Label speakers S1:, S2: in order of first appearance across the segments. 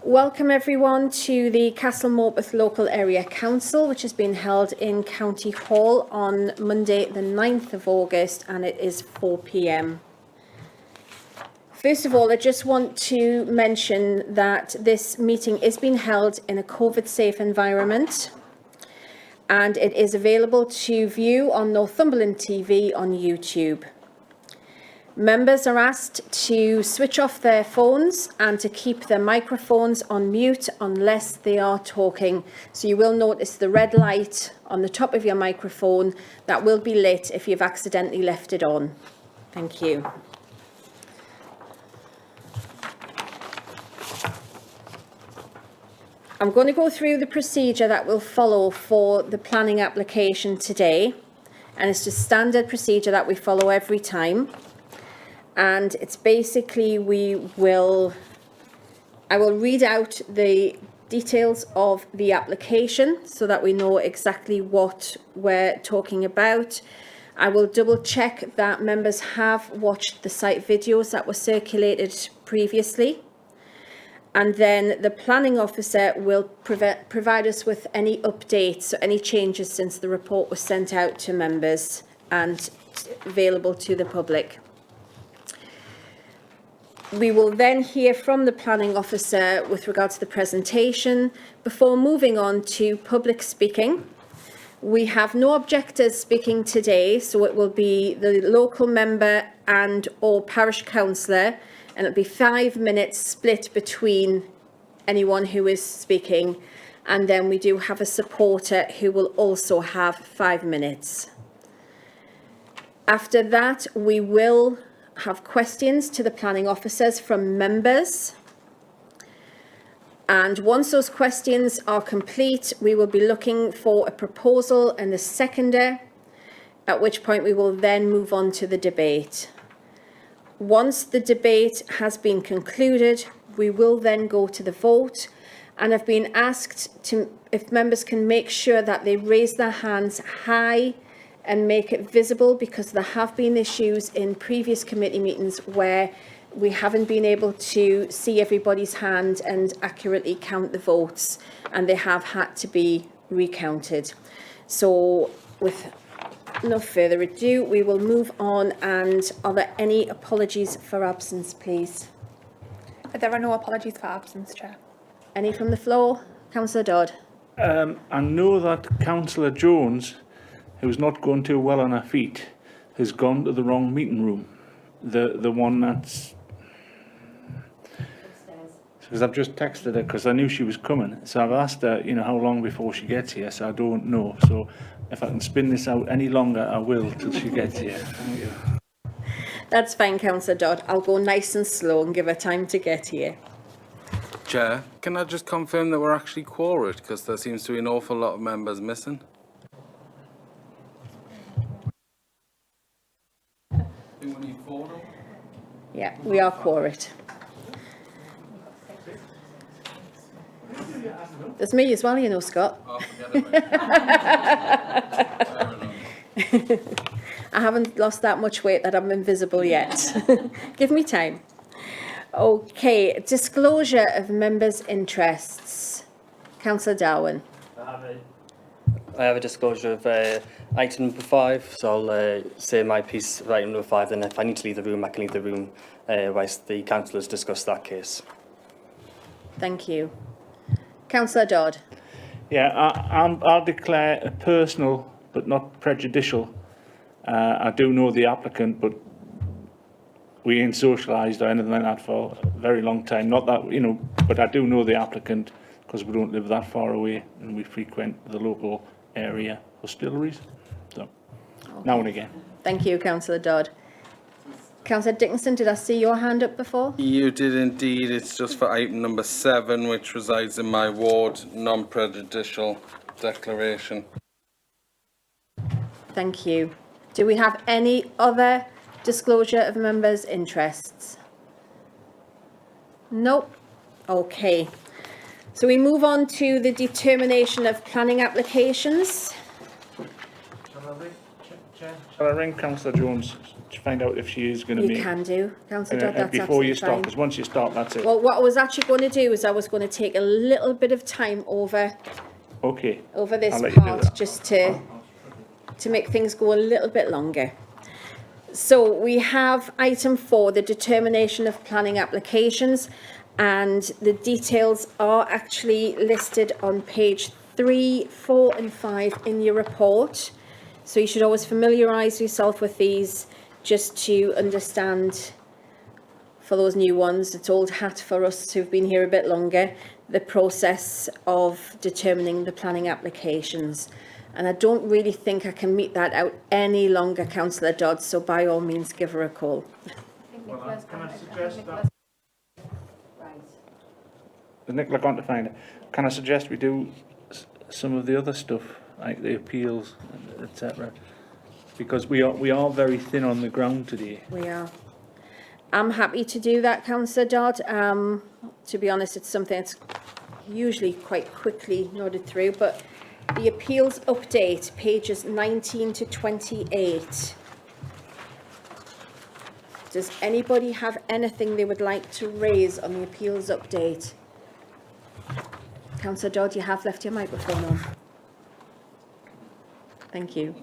S1: Welcome everyone to the Castle Morpeth Local Area Council, which has been held in County Hall on Monday the 9th of August, and it is 4 p.m. First of all, I just want to mention that this meeting is being held in a COVID-safe environment, and it is available to view on Northumberland TV on YouTube. Members are asked to switch off their phones and to keep their microphones on mute unless they are talking. So you will notice the red light on the top of your microphone that will be lit if you've accidentally left it on. Thank you. I'm going to go through the procedure that will follow for the planning application today, and it's just standard procedure that we follow every time. And it's basically I will read out the details of the application so that we know exactly what we're talking about. I will double check that members have watched the site videos that were circulated previously. And then the planning officer will provide us with any updates or any changes since the report was sent out to members and available to the public. We will then hear from the planning officer with regard to the presentation before moving on to public speaking. We have no objectors speaking today, so it will be the local member and or parish councillor, and it'll be 5 minutes split between anyone who is speaking, and then we do have a supporter who will also have 5 minutes. After that, we will have questions to the planning officers from members, and once those questions are complete, we will be looking for a proposal and a seconder, at which point we will then move on to the debate. Once the debate has been concluded, we will then go to the vote, and I've been asked if members can make sure that they raise their hands high and make it visible, because there have been issues in previous committee meetings where we haven't been able to see everybody's hand and accurately count the votes, and they have had to be recounted. So with no further ado, we will move on. And are there any apologies for absence, please?
S2: There are no apologies for absence, Chair.
S1: Any from the floor? Councillor Dodd.
S3: I know that Councillor Jones, who's not going too well on her feet, has gone to the wrong meeting room. The one that's... Because I've just texted her because I knew she was coming. So I've asked her, how long before she gets here, so I don't know. So if I can spin this out any longer, I will till she gets here. Thank you.
S1: That's fine, Councillor Dodd. I'll go nice and slow and give her time to get here.
S4: Chair, can I just confirm that we're actually quorate, because there seems to be an awful lot of members missing?
S1: Yeah, we are quorate. There's me as well, Scott.
S4: Oh, forget it.
S1: I haven't lost that much weight that I'm invisible yet. Give me time. Okay, disclosure of members' interests. Councillor Darwin.
S5: I have a disclosure of item number 5, so I'll say my piece of item number 5, and if I need to leave the room, I can leave the room whilst the councillors discuss that case.
S1: Thank you. Councillor Dodd.
S3: Yeah, I'll declare a personal but not prejudicial. I do know the applicant, but we ain't socialised or anything like that for a very long time. Not that, but I do know the applicant because we don't live that far away and we frequent the local area distilleries. So, okay. Now and again.
S1: Thank you, Councillor Dodd. Councillor Dickinson, did I see your hand up before?
S4: You did indeed. It's just for item number 7, which resides in my ward, non-prejudicial declaration.
S1: Thank you. Do we have any other disclosure of members' interests? Nope. Okay. So we move on to the determination of planning applications.
S3: Shall I ring Councillor Jones to find out if she is going to
S1: You
S3: make...
S1: can do, Councillor Dodd, that's
S3: before you
S1: absolutely
S3: start,
S1: fine.
S3: because once you start, that's it.
S1: Well, what I was actually going to do is I was going to take a little bit of time over
S3: Okay.
S1: this
S3: I'll let you do
S1: part,
S3: that.
S1: just to make things go a little bit longer. So we have item 4, the determination of planning applications, and the details are actually listed on page 3, 4 and 5 in your report. So you should always familiarise yourself with these just to understand, for those new ones, it's old hat for us who've been here a bit longer, the process of determining the planning applications. And I don't really think I can meet that out any longer, Councillor Dodd, so by all means give her a call.
S3: Well, can I suggest that... Is Nicola gone to find it? Can I suggest we do some of the other stuff, like the appeals, etc.? Because we are very thin on the ground today.
S1: We are. I'm happy to do that, Councillor Dodd. To be honest, it's something that's usually quite quickly nodded through, but the appeals update, pages 19 to 28. Does anybody have anything they would like to raise on the appeals update? Councillor Dodd, you have left your microphone on. Thank you.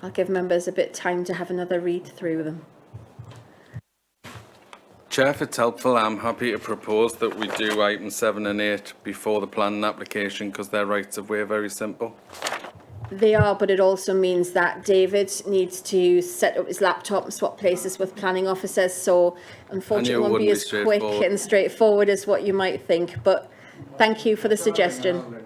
S1: I'll give members a bit of time to have another read through them.
S4: Chair, if it's helpful, I'm happy to propose that we do items 7 and 8 before the planning application, because their rights of way are very simple.
S1: They are, but it also means that David needs to set up his laptop and swap places with planning officers, so unfortunately it won't be as quick and straightforward as what you might think, but thank you for the suggestion.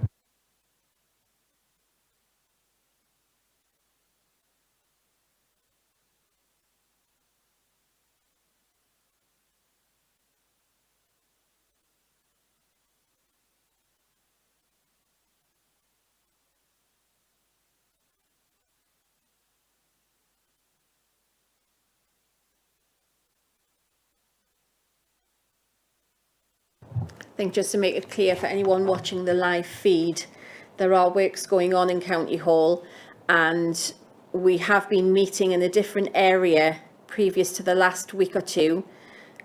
S1: I think just to make it clear for anyone watching the live feed, there are works going on in County Hall, and we have been meeting in a different area previous to the last week or two,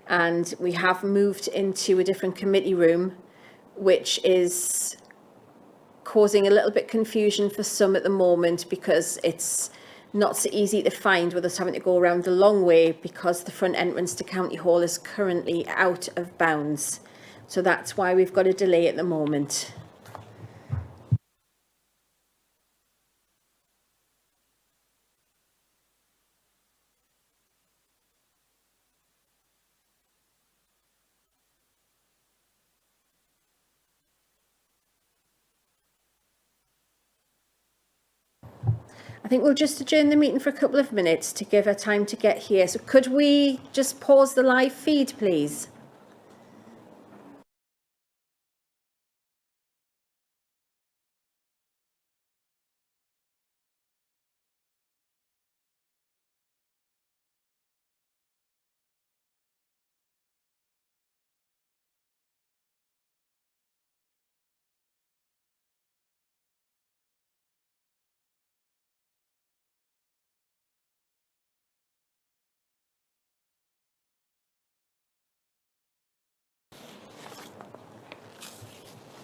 S1: and we have moved into a different committee room, which is causing a little bit confusion for some at the moment, because it's not so easy to find with us having to go around the long way, because the front entrance to County Hall is currently out of bounds. So that's why we've got a delay at the moment. I think we'll just adjourn the meeting for a couple of minutes to give her time to get here. So could we just pause the live feed, please?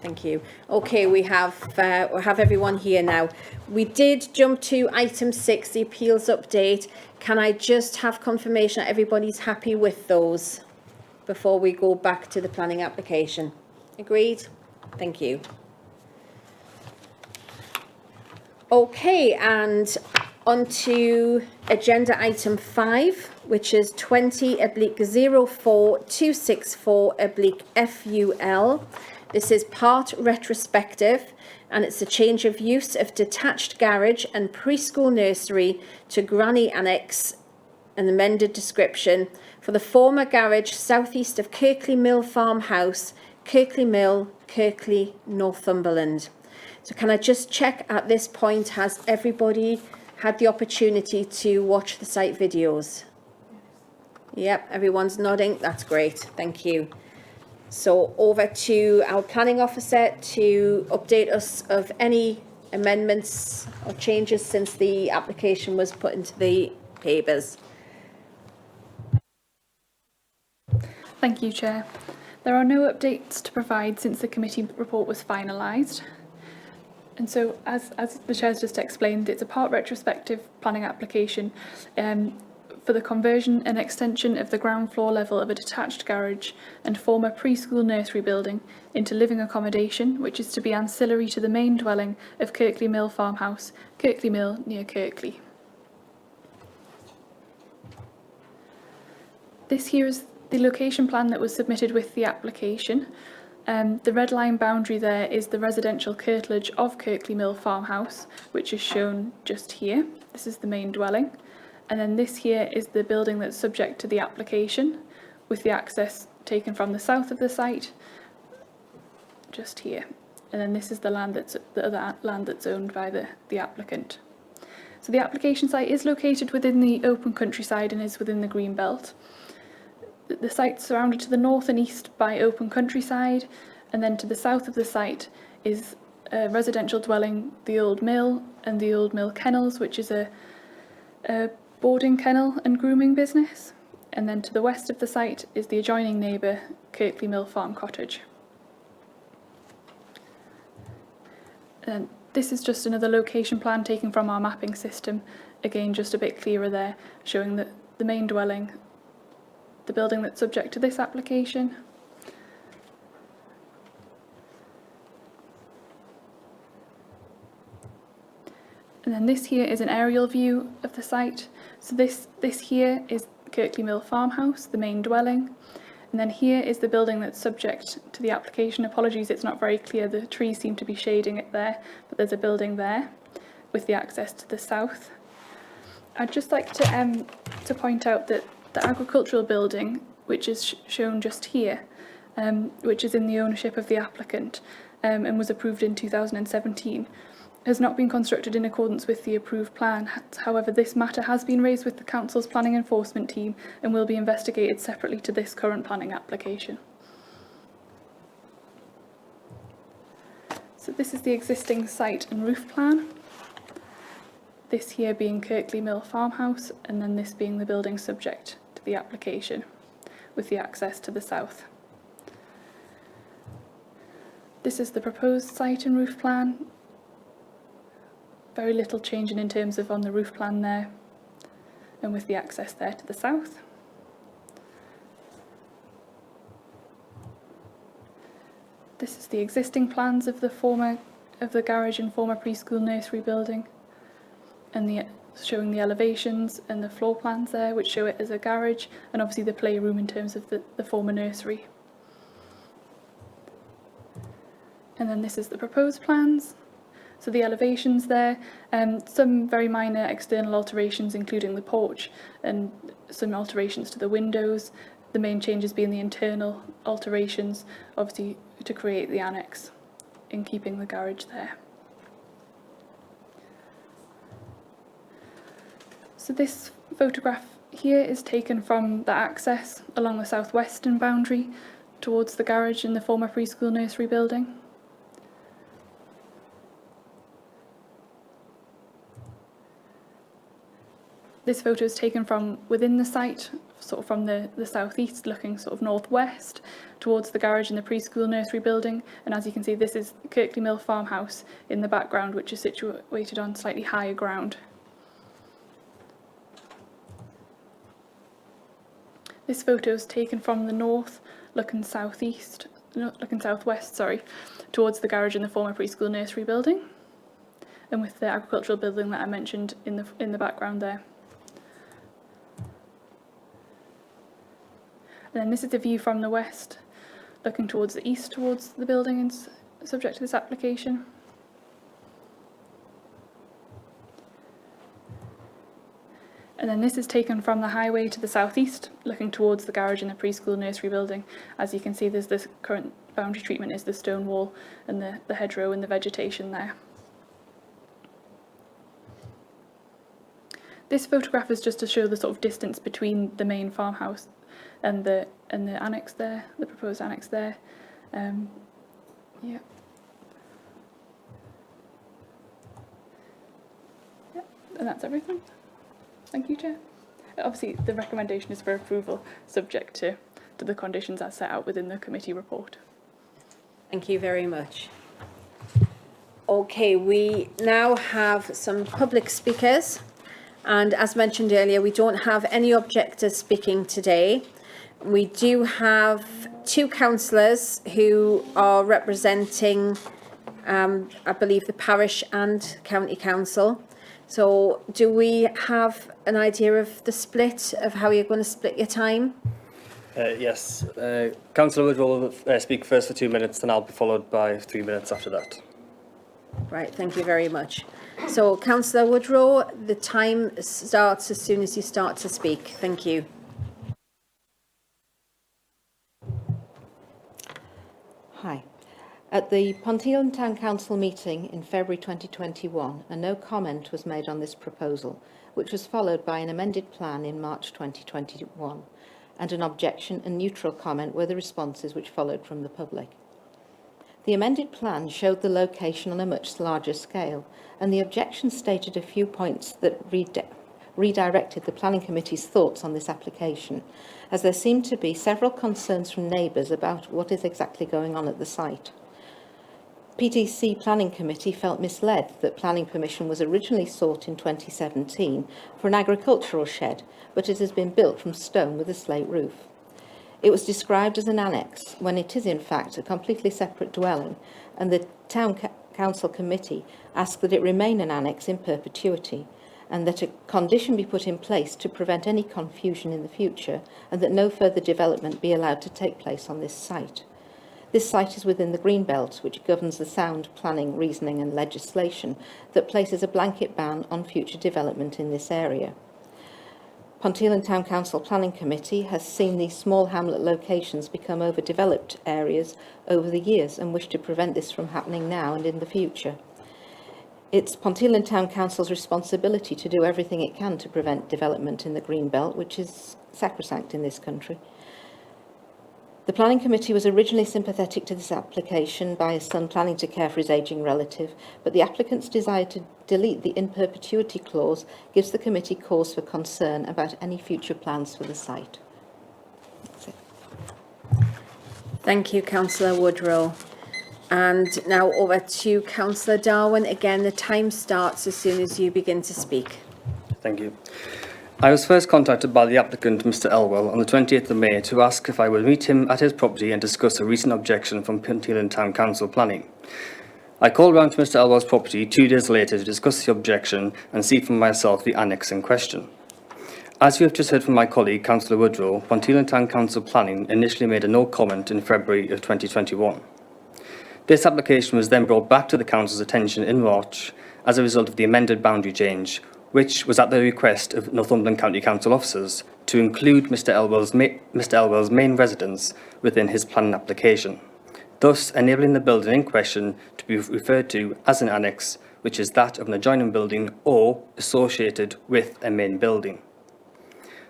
S1: Thank you. Okay, we have everyone here now. We did jump to item 6, the appeals update. Can I just have confirmation that everybody's happy with those before we go back to the planning application? Agreed? Thank you. Okay, and on to agenda item 5, which is 20/04/264/FUL. This is part retrospective, and it's a change of use of detached garage and preschool nursery to granny annex, an amended description for the former garage southeast of Kirkley Mill Farmhouse, Kirkley Mill, Kirkley, Northumberland. So can I just check at this point, has everybody had the opportunity to watch the site videos? Yep, everyone's nodding. That's great. Thank you. So over to our planning officer to update us of any amendments or changes since the application was put into the papers.
S2: Thank you, Chair. There are no updates to provide since the committee report was finalised. And so, as the Chair's just explained, it's a part retrospective planning application for the conversion and extension of the ground floor level of a detached garage and former preschool nursery building into living accommodation, which is to be ancillary to the main dwelling of Kirkley Mill Farmhouse, Kirkley Mill near Kirkley. This here is the location plan that was submitted with the application. The red line boundary there is the residential curtilage of Kirkley Mill Farmhouse, which is shown just here. This is the main dwelling. And then this here is the building that's subject to the application, with the access taken from the south of the site, just here. And then this is the land that's the other land that's owned by the applicant. So the application site is located within the open countryside and is within the green belt. The site's surrounded to the north and east by open countryside, and then to the south of the site is a residential dwelling, the Old Mill and the Old Mill Kennels, which is a boarding kennel and grooming business. And then to the west of the site is the adjoining neighbour, Kirkley Mill Farm Cottage. And this is just another location plan taken from our mapping system, again just a bit clearer there, showing that the main dwelling, the building that's subject to this application, and then this here is an aerial view of the site. So this here is Kirkley Mill Farmhouse, the main dwelling, and then here is the building that's subject to the application. Apologies, it's not very clear, the trees seem to be shading it there, but there's a building there with the access to the south. I'd just like to point out that the agricultural building, which is shown just here, which is in the ownership of the applicant and was approved in 2017, has not been constructed in accordance with the approved plan. However, this matter has been raised with the Council's planning enforcement team and will be investigated separately to this current planning application. So this is the existing site and roof plan. This here being Kirkley Mill Farmhouse, and then this being the building subject to the application, with the access to the south. This is the proposed site and roof plan. Very little changing in terms of on the roof plan there, and with the access there to the south. This is the existing plans of the garage and former preschool nursery building, and showing the elevations and the floor plans there, which show it as a garage, and obviously the playroom in terms of the former nursery. And then this is the proposed plans. So the elevations there, some very minor external alterations, including the porch and some alterations to the windows. The main changes being the internal alterations, obviously to create the annex in keeping the garage there. So this photograph here is taken from the access along the southwestern boundary towards the garage in the former preschool nursery building. This photo is taken from within the site, sort of from the southeast, looking sort of northwest towards the garage in the preschool nursery building. And as you can see, this is Kirkley Mill Farmhouse in the background, which is situated on slightly higher ground. This photo is taken from the north, looking southwest, towards the garage in the former preschool nursery building, and with the agricultural building that I mentioned in the background there. And then this is the view from the west, looking towards the east, towards the building and subject to this application. And then this is taken from the highway to the southeast, looking towards the garage in the preschool nursery building. As you can see, there's this current boundary treatment is the stone wall and the hedgerow and the vegetation there. This photograph is just to show the sort of distance between the main farmhouse, and the annex there, the proposed annex there. Yeah. Yeah, and that's everything. Thank you, Chair. Obviously, the recommendation is for approval, subject to the conditions as set out within the committee report.
S1: Thank you very much. Okay, we now have some public speakers, and as mentioned earlier, we don't have any objectors speaking today. We do have 2 councillors who are representing, I believe, the parish and county council. So do we have an idea of the split, of how you're going to split your time?
S5: Yes. Councillor Woodrow will speak first for 2 minutes, then I'll be followed by 3 minutes after that.
S1: Right, thank you very much. So, Councillor Woodrow, the time starts as soon as you start to speak. Thank you.
S6: Hi. At the Ponteland Town Council meeting in February 2021, a no comment was made on this proposal, which was followed by an amended plan in March 2021, and an objection and neutral comment were the responses which followed from the public. The amended plan showed the location on a much larger scale, and the objection stated a few points that redirected the Planning Committee's thoughts on this application, as there seemed to be several concerns from neighbours about what is exactly going on at the site. PTC Planning Committee felt misled that planning permission was originally sought in 2017 for an agricultural shed, but it has been built from stone with a slate roof. It was described as an annex, when it is in fact a completely separate dwelling, and the Town Council Committee asked that it remain an annex in perpetuity, and that a condition be put in place to prevent any confusion in the future, and that no further development be allowed to take place on this site. This site is within the Green Belt, which governs the sound planning, reasoning and legislation that places a blanket ban on future development in this area. Ponteland Town Council Planning Committee has seen these small hamlet locations become overdeveloped areas over the years and wish to prevent this from happening now and in the future. It's Ponteland Town Council's responsibility to do everything it can to prevent development in the Green Belt, which is sacrosanct in this country. The Planning Committee was originally sympathetic to this application by a son planning to care for his ageing relative, but the applicant's desire to delete the in perpetuity clause gives the committee cause for concern about any future plans for the site. That's it.
S1: Thank you, Councillor Woodrow. And now over to Councillor Darwin. Again, the time starts as soon as you begin to speak.
S5: Thank you. I was first contacted by the applicant, Mr. Elwell, on the 28th of May to ask if I would meet him at his property and discuss a recent objection from Ponteland Town Council Planning. I called round to Mr. Elwell's property 2 days later to discuss the objection and see for myself the annex in question. As you have just heard from my colleague, Councillor Woodrow, Ponteland Town Council Planning initially made a no comment in February of 2021. This application was then brought back to the Council's attention in March as a result of the amended boundary change, which was at the request of Northumberland County Council officers to include Mr. Elwell's main residence within his planning application, thus enabling the building in question to be referred to as an annex, which is that of an adjoining building or associated with a main building.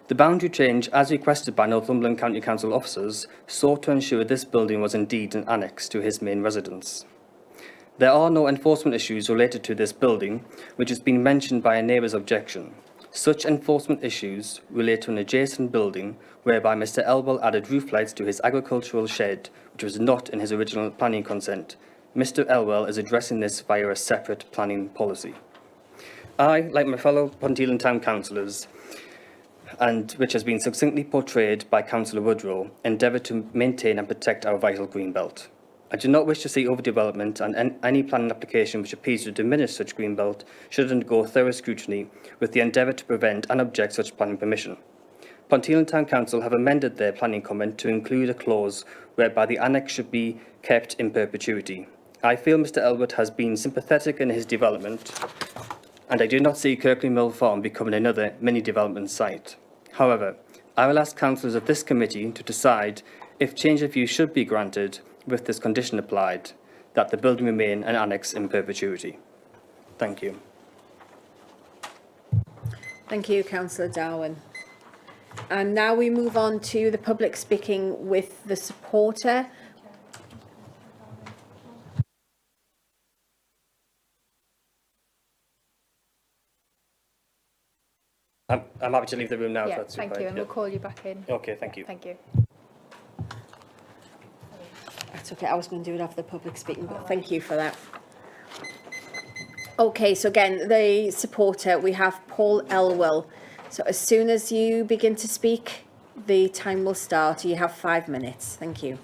S5: The boundary change, as requested by Northumberland County Council officers, sought to ensure this building was indeed an annex to his main residence. There are no enforcement issues related to this building, which has been mentioned by a neighbour's objection. Such enforcement issues relate to an adjacent building whereby Mr. Elwell added roof lights to his agricultural shed, which was not in his original planning consent. Mr. Elwell is addressing this via a separate planning policy. I, like my fellow Ponteland Town councillors, and which has been succinctly portrayed by Councillor Woodrow, endeavour to maintain and protect our vital green belt. I do not wish to see overdevelopment, and any planning application which appears to diminish such green belt should undergo thorough scrutiny with the endeavour to prevent and object such planning permission. Ponteland Town Council have amended their planning comment to include a clause whereby the annex should be kept in perpetuity. I feel Mr. Elwood has been sympathetic in his development, and I do not see Kirkley Mill Farm becoming another mini-development site. However, I will ask councillors of this committee to decide if change of use should be granted with this condition applied, that the building remain an annex in perpetuity. Thank you.
S1: Thank you, Councillor Darwin. And now we move on to the public speaking with the supporter.
S5: I'm happy to leave the room now if
S7: Yeah,
S5: that's
S7: thank
S5: required.
S7: you, and we'll call you back in.
S5: Okay, thank you.
S7: Thank you.
S1: That's okay, I was going to do it after the public speaking, but thank you for that. Okay, so again, the supporter, we have Paul Elwell. So as soon as you begin to speak, the time will start. You have 5 minutes. Thank you.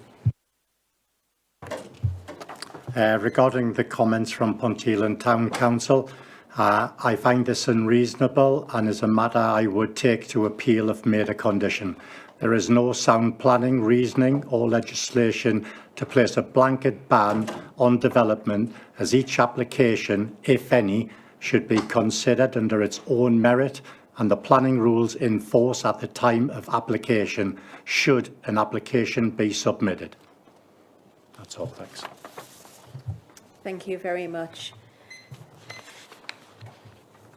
S8: Regarding the comments from Pontyland Town Council, I find this unreasonable and is a matter I would take to appeal if made a condition. There is no sound planning, reasoning or legislation to place a blanket ban on development, as each application, if any, should be considered under its own merit and the planning rules in force at the time of application, should an application be submitted. That's all, thanks.
S1: Thank you very much.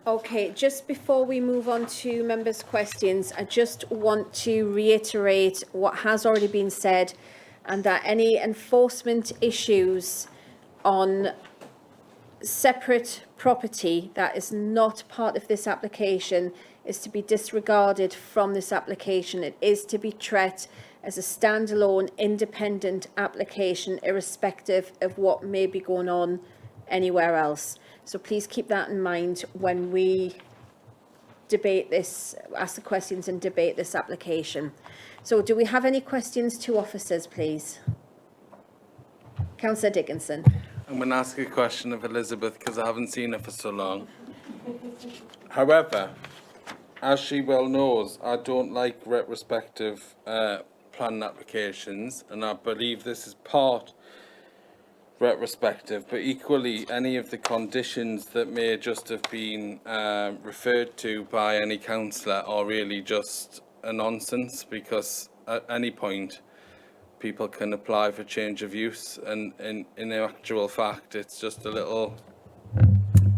S1: Okay, just before we move on to members' questions, I just want to reiterate what has already been said, and that any enforcement issues on separate property that is not part of this application is to be disregarded from this application. It is to be treated as a standalone independent application, irrespective of what may be going on anywhere else. So please keep that in mind when we debate this, ask the questions and debate this application. So do we have any questions to officers, please? Councillor Dickinson.
S4: I'm going to ask a question of Elizabeth because I haven't seen her for so long. However, as she well knows, I don't like retrospective planning applications, and I believe this is part retrospective, but equally any of the conditions that may just have been referred to by any councillor are really just a nonsense, because at any point people can apply for change of use, and in actual fact it's just a little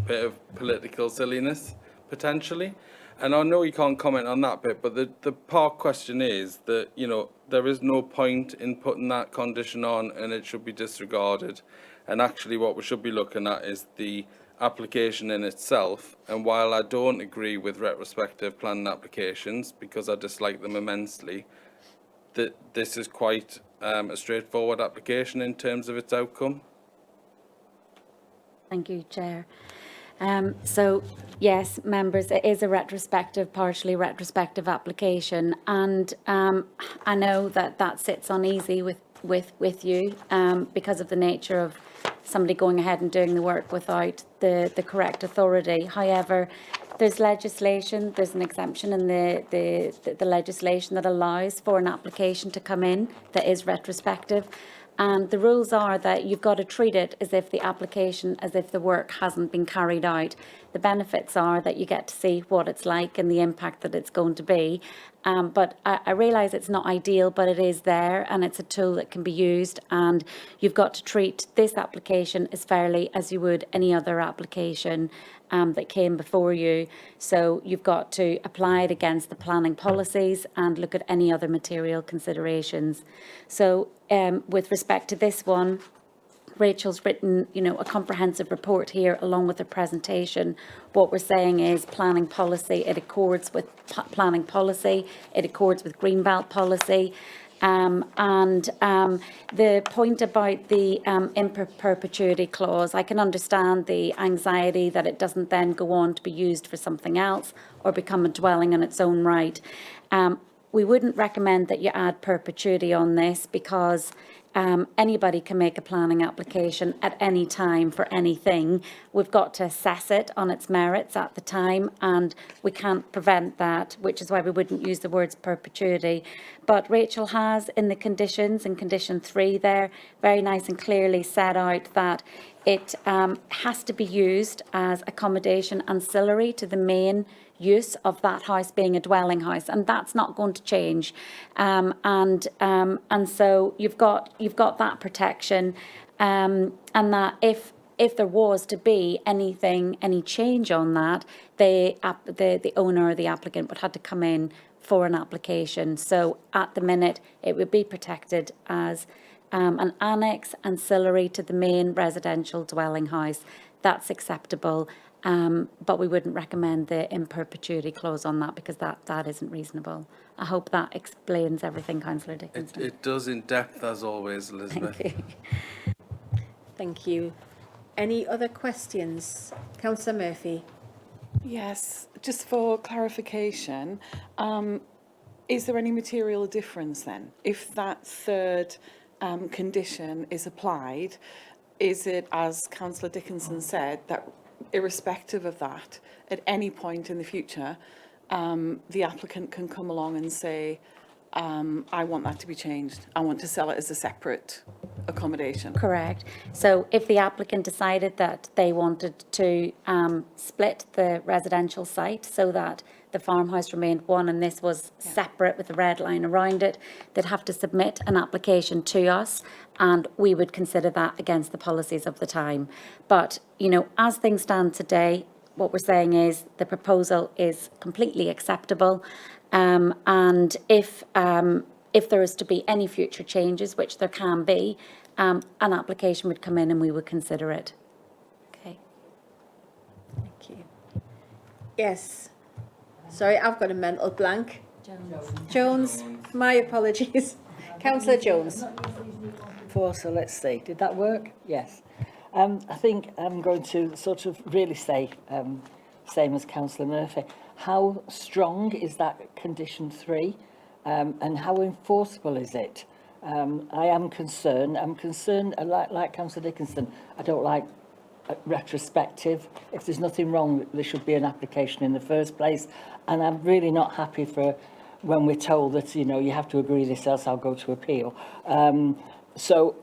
S4: bit of political silliness potentially. And I know you can't comment on that bit, but the part question is that, you know, there is no point in putting that condition on, and it should be disregarded. And actually what we should be looking at is the application in itself. And while I don't agree with retrospective planning applications, because I dislike them immensely, that this is quite a straightforward application in terms of its outcome.
S9: Thank you, Chair. So, yes, members, it is a retrospective, partially retrospective application, and I know that that sits uneasy with you because of the nature of somebody going ahead and doing the work without the correct authority. However, there's legislation, there's an exemption in the legislation that allows for an application to come in that is retrospective. And the rules are that you've got to treat it as if the application, as if the work hasn't been carried out. The benefits are that you get to see what it's like and the impact that it's going to be. But I realise it's not ideal, but it is there, and it's a tool that can be used. And you've got to treat this application as fairly as you would any other application that came before you. So you've got to apply it against the planning policies and look at any other material considerations. So with respect to this one, Rachel's written, you know, a comprehensive report here along with a presentation. What we're saying is planning policy, it accords with planning policy, it accords with Greenbelt policy. The point about the in perpetuity clause, I can understand the anxiety that it doesn't then go on to be used for something else or become a dwelling in its own right. We wouldn't recommend that you add perpetuity on this, because anybody can make a planning application at any time for anything. We've got to assess it on its merits at the time, and we can't prevent that, which is why we wouldn't use the words perpetuity. But Rachel has in the conditions, in condition 3 there, very nice and clearly set out that it has to be used as accommodation ancillary to the main use of that house being a dwelling house, and that's not going to change. And so you've got that protection, and that if there was to be any change on that, the owner or the applicant would have to come in for an application. So at the minute, it would be protected as an annex ancillary to the main residential dwelling house. That's acceptable, but we wouldn't recommend the in perpetuity clause on that because that isn't reasonable. I hope that explains everything, Councillor Dickinson.
S4: It does in depth, as always, Elizabeth.
S9: Thank you.
S1: Thank you. Any other questions? Councillor Murphy.
S7: Yes, just for clarification, is there any material difference then? If that third condition is applied, is it, as Councillor Dickinson said, that irrespective of that, at any point in the future, the applicant can come along and say, I want that to be changed. I want to sell it as a separate accommodation.
S9: Correct. So if the applicant decided that they wanted to split the residential site so that the farmhouse remained one and this was separate with a red line around it, they'd have to submit an application to us and we would consider that against the policies of the time. But, you know, as things stand today, what we're saying is the proposal is completely acceptable. And if there is to be any future changes, which there can be, an application would come in and we would consider it. Okay.
S1: Thank you. Yes. Sorry, I've got a mental blank. Jones. My apologies. Councillor Jones.
S10: So let's see, did that work? Yes. I think I'm going to sort of really say, same as Councillor Murphy, how strong is that condition 3 and how enforceable is it? I am concerned. I'm concerned, like Councillor Dickinson, I don't like retrospective. If there's nothing wrong, there should be an application in the first place. And I'm really not happy for when we're told that, you know, you have to agree this, else I'll go to appeal. So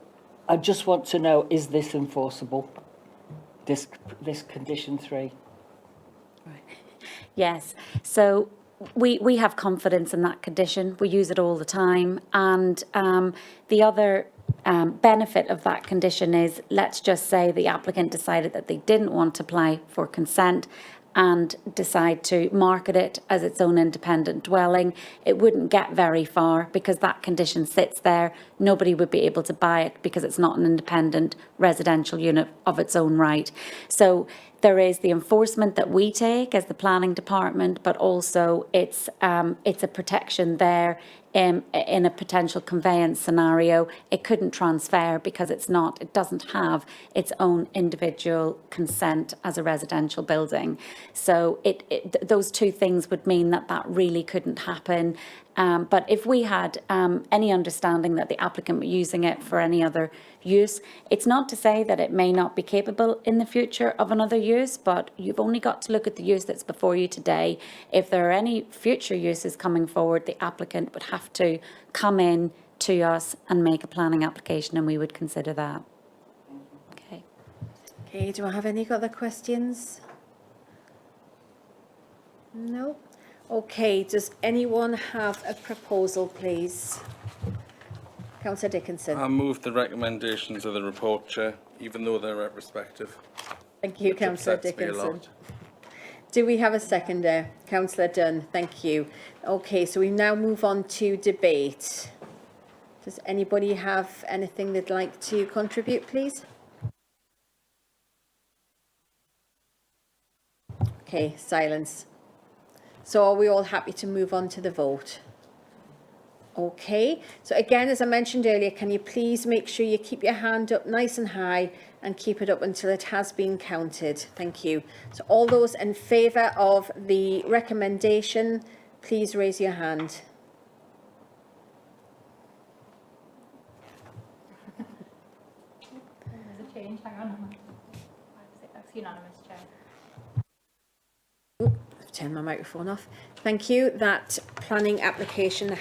S10: I just want to know, is this enforceable, this condition 3?
S9: Yes. So we have confidence in that condition. We use it all the time. And the other benefit of that condition is, let's just say the applicant decided that they didn't want to apply for consent and decide to market it as its own independent dwelling. It wouldn't get very far because that condition sits there. Nobody would be able to buy it because it's not an independent residential unit of its own right. So there is the enforcement that we take as the planning department, but also it's a protection there in a potential conveyance scenario. It couldn't transfer because it doesn't have its own individual consent as a residential building. So those two things would mean that really couldn't happen. But if we had any understanding that the applicant were using it for any other use, it's not to say that it may not be capable in the future of another use, but you've only got to look at the use that's before you today. If there are any future uses coming forward, the applicant would have to come in to us and make a planning application, and we would consider that. Okay.
S1: Okay, do I have any other questions? No? Okay, does anyone have a proposal, please? Councillor Dickinson.
S4: I move the recommendations of the report, Chair, even though they're retrospective.
S1: Thank you,
S4: which
S1: Councillor
S4: upsets me a
S1: Dickinson.
S4: lot.
S1: Do we have a seconder? Councillor Dunn, thank you. Okay, so we now move on to debate. Does anybody have anything they'd like to contribute, please? Okay, silence. So are we all happy to move on to the vote? Okay, so again, as I mentioned earlier, can you please make sure you keep your hand up nice and high and keep it up until it has been counted. Thank you. So all those in favour of the recommendation, please raise your hand.
S11: There's a change, hang on. That's unanimous, Chair.
S1: I've turned my microphone off. Thank you. That planning application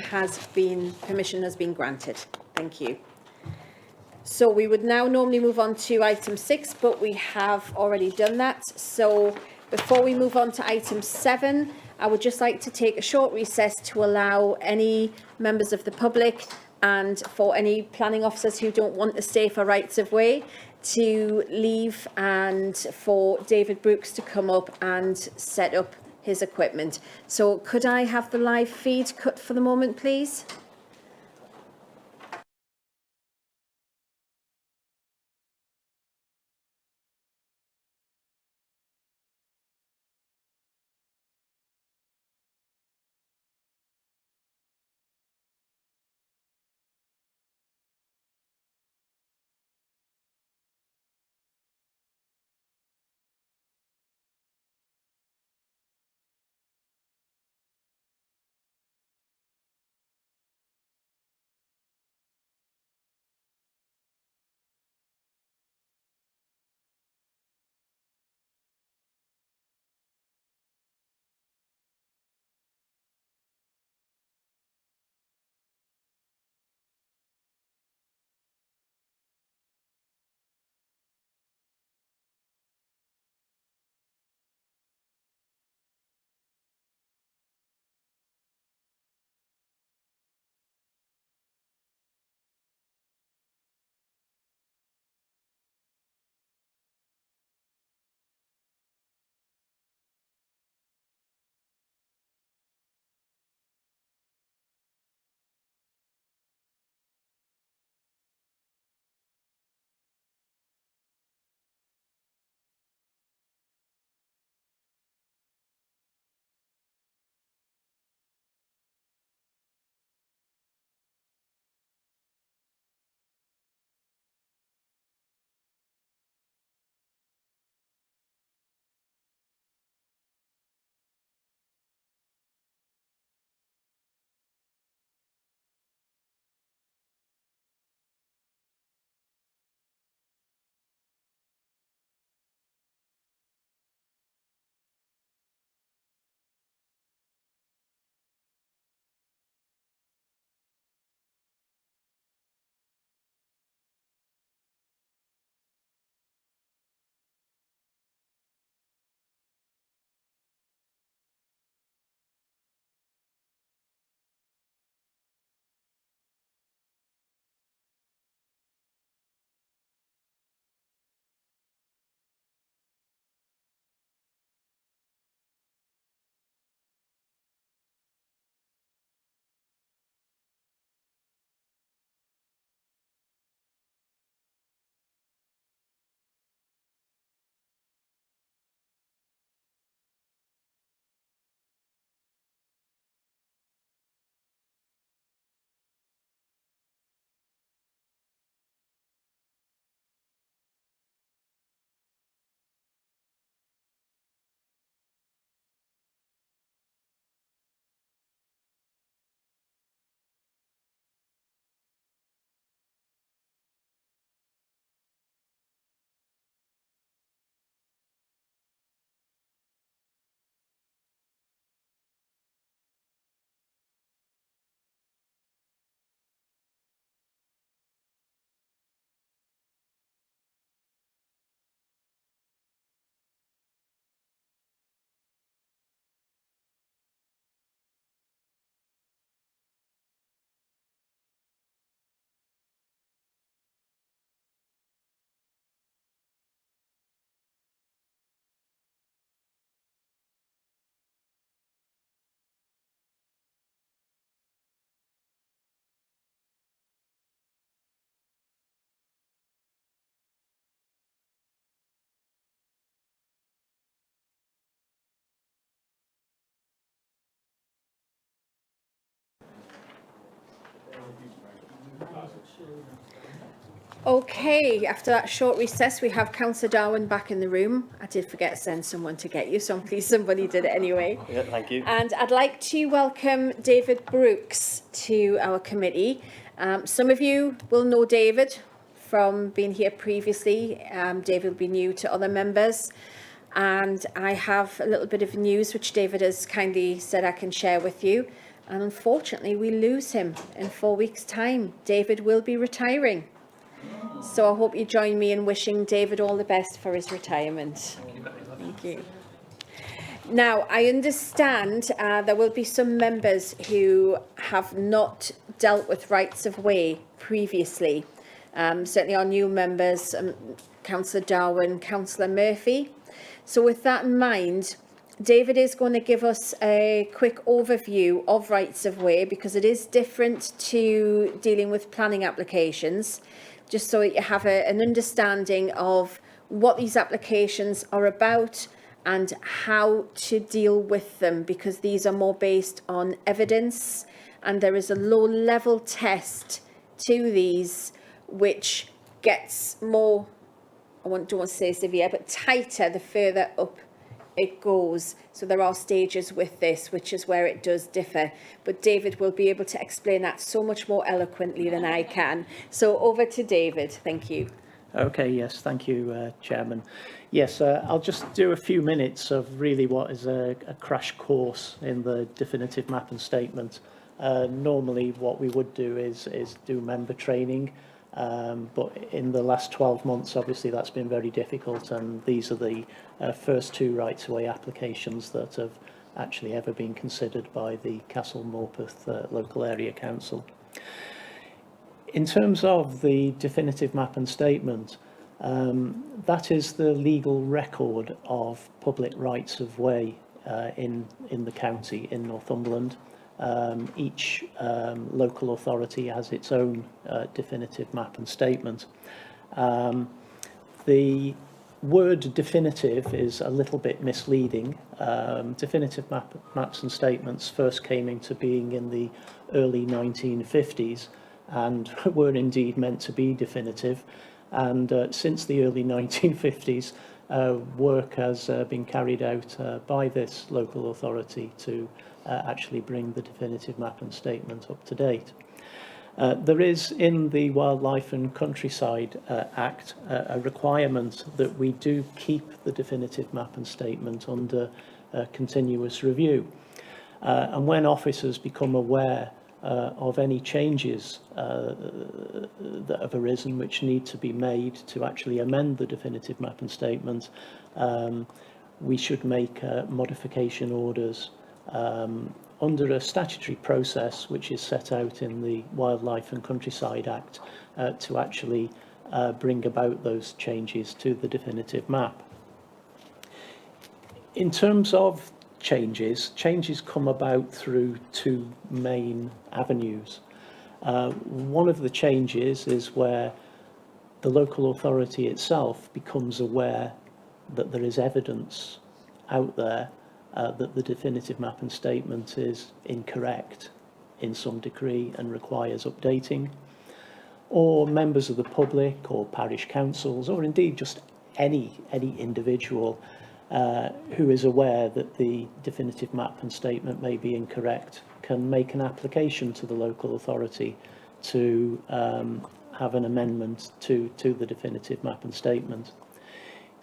S1: permission has been granted. Thank you. So we would now normally move on to item 6, but we have already done that. So before we move on to item 7, I would just like to take a short recess to allow any members of the public and for any planning officers who don't want to stay for rights of way to leave, and for David Brooks to come up and set up his equipment. So could I have the live feed cut for the moment, please? Okay, after that short recess, we have Councillor Darwin back in the room. I did forget to send someone to get you, so I'm pleased somebody did it anyway.
S5: Yeah, thank you.
S1: And I'd like to welcome David Brooks to our committee. Some of you will know David from being here previously. David will be new to other members. And I have a little bit of news which David has kindly said I can share with you. And unfortunately, we lose him in 4 weeks' time. David will be retiring. So I hope you join me in wishing David all the best for his retirement. Thank you. Now, I understand there will be some members who have not dealt with rights of way previously. Certainly our new members, Councillor Darwin, Councillor Murphy. So with that in mind, David is going to give us a quick overview of rights of way because it is different to dealing with planning applications, just so you have an understanding of what these applications are about and how to deal with them, because these are more based on evidence and there is a low level test to these which gets more, don't want to say severe, but tighter the further up it goes. So there are stages with this, which is where it does differ. But David will be able to explain that so much more eloquently than I can. So over to David. Thank you.
S12: Okay, yes, thank you, Chairman. Yes, I'll just do a few minutes of really what is a crash course in the definitive map and statement. Normally what we would do is do member training, but in the last 12 months, obviously that's been very difficult, and these are the first two rights-of-way applications that have actually ever been considered by the Castle Morpeth Local Area Council. In terms of the definitive map and statement, that is the legal record of public rights of way in the county, in Northumberland. Each local authority has its own definitive map and statement. The word definitive is a little bit misleading. Definitive maps and statements first came into being in the early 1950s and were indeed meant to be definitive. And since the early 1950s, work has been carried out by this local authority to actually bring the definitive map and statement up to date. There is in the Wildlife and Countryside Act a requirement that we do keep the definitive map and statement under continuous review. And when officers become aware of any changes that have arisen which need to be made to actually amend the definitive map and statement, we should make modification orders under a statutory process which is set out in the Wildlife and Countryside Act to actually bring about those changes to the definitive map. In terms of changes come about through two main avenues. One of the changes is where the local authority itself becomes aware that there is evidence out there that the definitive map and statement is incorrect in some degree and requires updating, or members of the public or parish councils, or indeed just any individual who is aware that the definitive map and statement may be incorrect can make an application to the local authority to have an amendment to the definitive map and statement.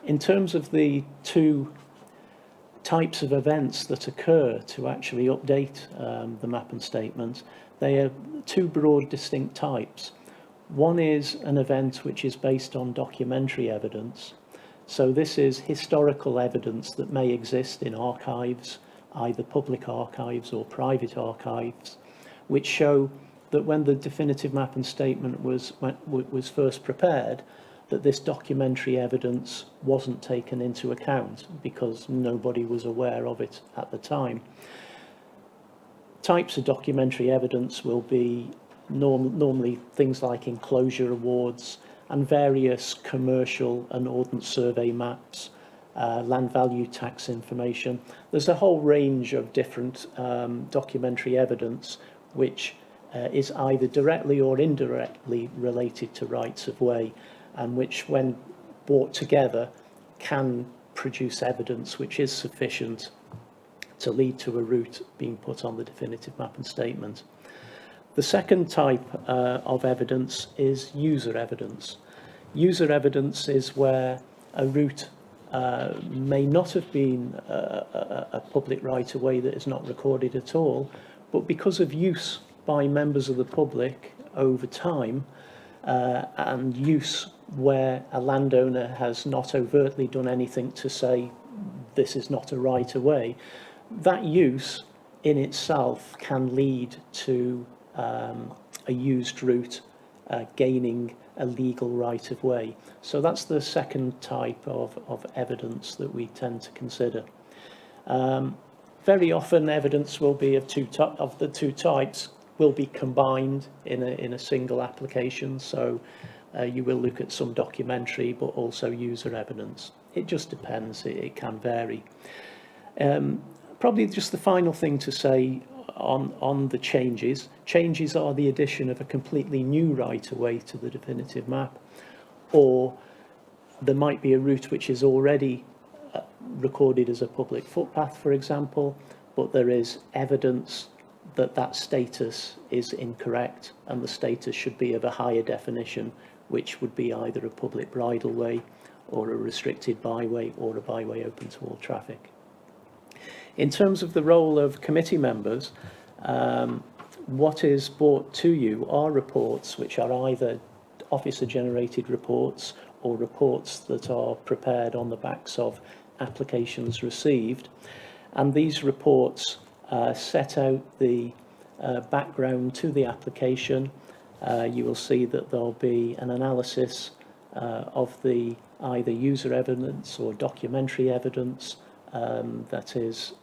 S12: In terms of the two types of events that occur to actually update the map and statement, they are two broad distinct types. One is an event which is based on documentary evidence. So this is historical evidence that may exist in archives, either public archives or private archives, which show that when the definitive map and statement was first prepared, that this documentary evidence wasn't taken into account because nobody was aware of it at the time. Types of documentary evidence will be normally things like enclosure awards and various commercial and ordnance survey maps, land value tax information. There's a whole range of different documentary evidence which is either directly or indirectly related to rights of way, and which, when brought together, can produce evidence which is sufficient to lead to a route being put on the definitive map and statement. The second type of evidence is user evidence. User evidence is where a route may not have been a public right-of-way that is not recorded at all, but because of use by members of the public over time, and use where a landowner has not overtly done anything to say this is not a right-of-way, that use in itself can lead to a used route gaining a legal right-of-way. So that's the second type of evidence that we tend to consider. Very often evidence will be of the two types will be combined in a single application. So you will look at some documentary, but also user evidence. It just depends. It can vary. Probably just the final thing to say on the changes. Changes are the addition of a completely new right-of-way to the definitive map, or there might be a route which is already recorded as a public footpath, for example, but there is evidence that that status is incorrect and the status should be of a higher definition, which would be either a public bridleway or a restricted byway or a byway open to all traffic. In terms of the role of committee members, what is brought to you are reports which are either officer-generated reports or reports that are prepared on the backs of applications received. And these reports set out the background to the application. You will see that there'll be an analysis of the either user evidence or documentary evidence that is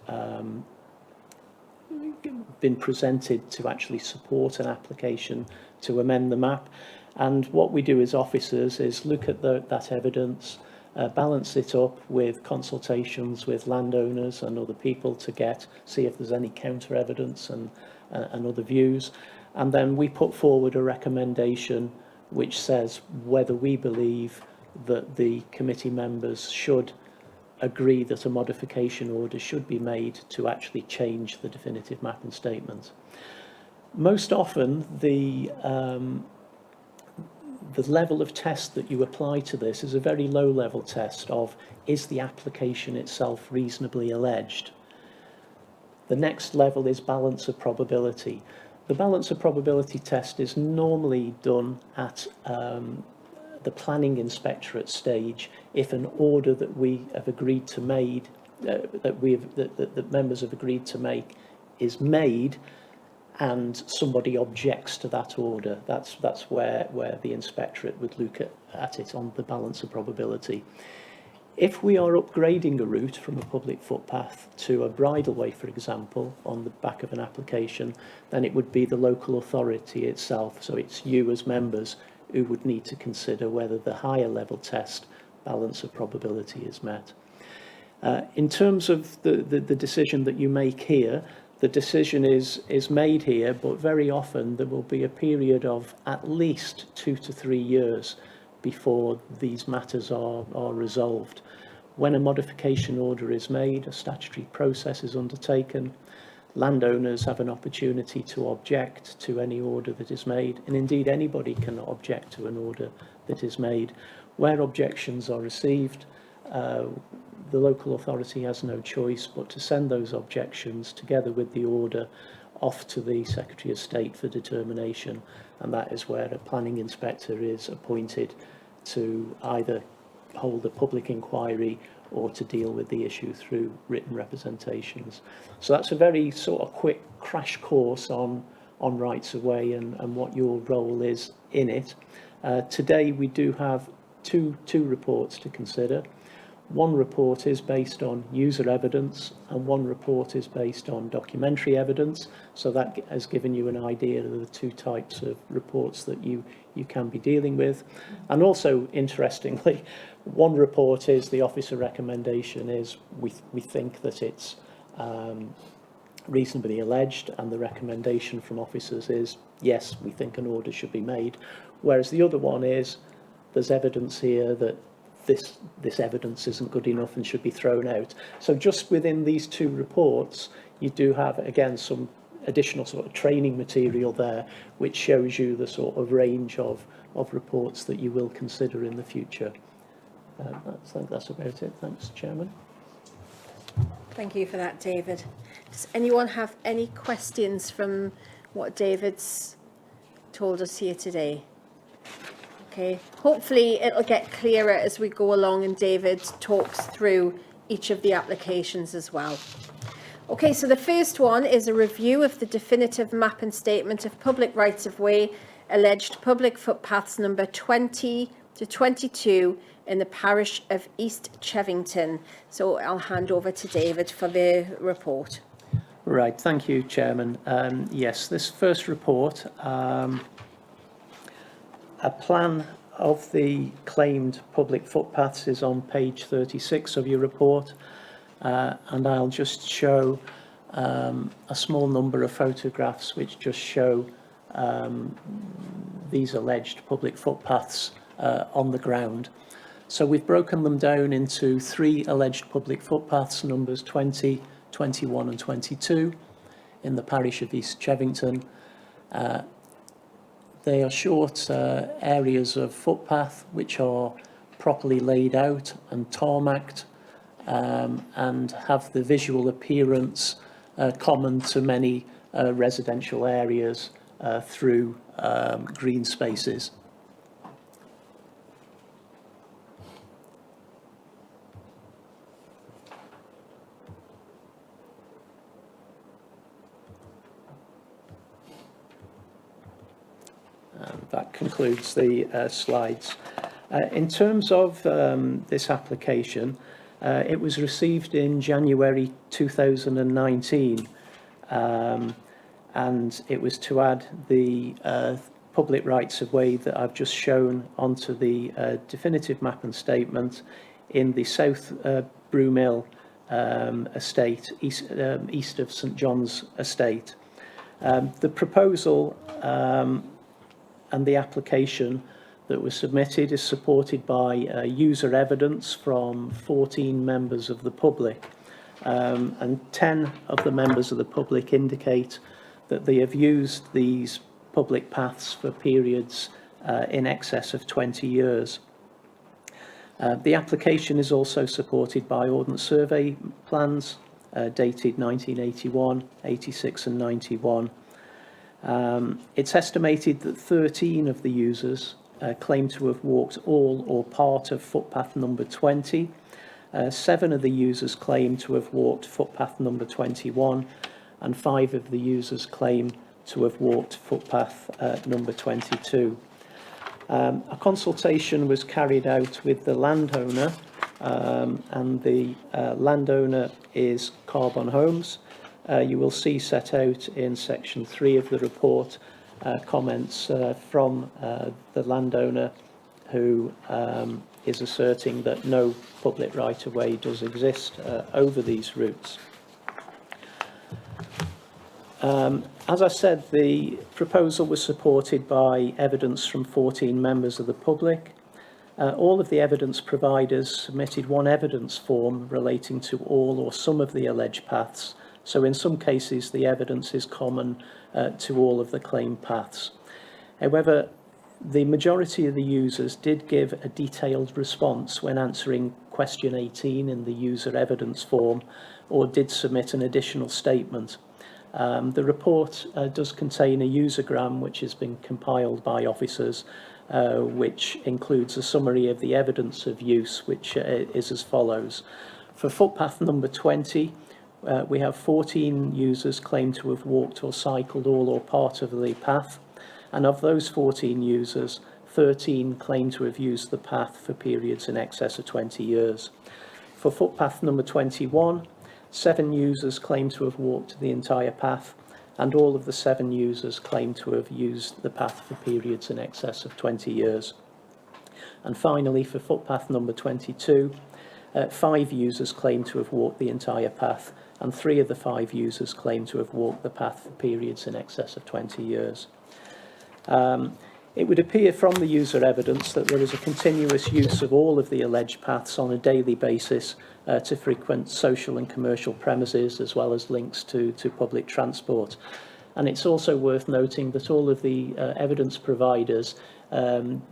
S12: been presented to actually support an application to amend the map. And what we do as officers is look at that evidence, balance it up with consultations with landowners and other people to see if there's any counter evidence and other views. And then we put forward a recommendation which says whether we believe that the committee members should agree that a modification order should be made to actually change the definitive map and statement. Most often, the level of test that you apply to this is a very low level test of, is the application itself reasonably alleged? The next level is balance of probability. The balance of probability test is normally done at the planning inspectorate stage if an order that we have agreed to make, that members have agreed to make, is made and somebody objects to that order. That's where the inspectorate would look at it on the balance of probability. If we are upgrading a route from a public footpath to a bridleway, for example, on the back of an application, then it would be the local authority itself. So it's you as members who would need to consider whether the higher level test balance of probability is met. In terms of the decision that you make here, the decision is made here, but very often there will be a period of at least 2 to 3 years before these matters are resolved. When a modification order is made, a statutory process is undertaken, landowners have an opportunity to object to any order that is made, and indeed anybody can object to an order that is made. Where objections are received, the local authority has no choice but to send those objections together with the order off to the Secretary of State for determination, and that is where a planning inspector is appointed to either hold a public inquiry or to deal with the issue through written representations. So that's a very sort of quick crash course on rights of way and what your role is in it. Today we do have two reports to consider. One report is based on user evidence and one report is based on documentary evidence. So that has given you an idea of the two types of reports that you can be dealing with. And also, interestingly, one report is the officer recommendation is we think that it's reasonably alleged, and the recommendation from officers is yes, we think an order should be made. Whereas the other one is there's evidence here that this evidence isn't good enough and should be thrown out. So just within these two reports, you do have, again, some additional sort of training material there, which shows you the sort of range of reports that you will consider in the future. I think that's about it. Thanks, Chairman.
S1: Thank you for that, David. Does anyone have any questions from what David's told us here today? Okay, hopefully it'll get clearer as we go along and David talks through each of the applications as well. Okay, so the first one is a review of the definitive map and statement of public rights of way, alleged public footpaths number 20, to 22 in the parish of East Chavington. So I'll hand over to David for the report.
S12: Right, thank you, Chairman. Yes, this first report, a plan of the claimed public footpaths is on page 36 of your report, and I'll just show a small number of photographs which just show these alleged public footpaths on the ground. So we've broken them down into 3 alleged public footpaths, numbers 20, 21 and 22 in the parish of East Chavington. They are short areas of footpath which are properly laid out and tarmacked and have the visual appearance common to many residential areas through green spaces. That concludes the slides. In terms of this application, it was received in January 2019, and it was to add the public rights of way that I've just shown onto the definitive map and statement in the South Brewmill estate, east of St John's estate. The proposal and the application that was submitted is supported by user evidence from 14 members of the public, and 10 of the members of the public indicate that they have used these public paths for periods in excess of 20 years. The application is also supported by Ordnance Survey plans dated 1981, 86 and 91. It's estimated that 13 of the users claim to have walked all or part of footpath number 20. 7 of the users claim to have walked footpath number 21, and 5 of the users claim to have walked footpath number 22. A consultation was carried out with the landowner, and the landowner is Carbon Homes. You will see set out in section 3 of the report comments from the landowner who is asserting that no public right-of-way does exist over these routes. As I said, the proposal was supported by evidence from 14 members of the public. All of the evidence providers submitted one evidence form relating to all or some of the alleged paths. So in some cases, the evidence is common to all of the claimed paths. However, the majority of the users did give a detailed response when answering question 18 in the user evidence form, or did submit an additional statement. The report does contain a usergram which has been compiled by officers, which includes a summary of the evidence of use, which is as follows. For footpath number 20, we have 14 users claim to have walked or cycled all or part of the path, and of those 14 users, 13 claim to have used the path for periods in excess of 20 years. For footpath number 21, 7 users claim to have walked the entire path, and all of the 7 users claim to have used the path for periods in excess of 20 years. And finally, for footpath number 22, 5 users claim to have walked the entire path, and 3 of the 5 users claim to have walked the path for periods in excess of 20 years. It would appear from the user evidence that there is a continuous use of all of the alleged paths on a daily basis to frequent social and commercial premises, as well as links to public transport. And it's also worth noting that all of the evidence providers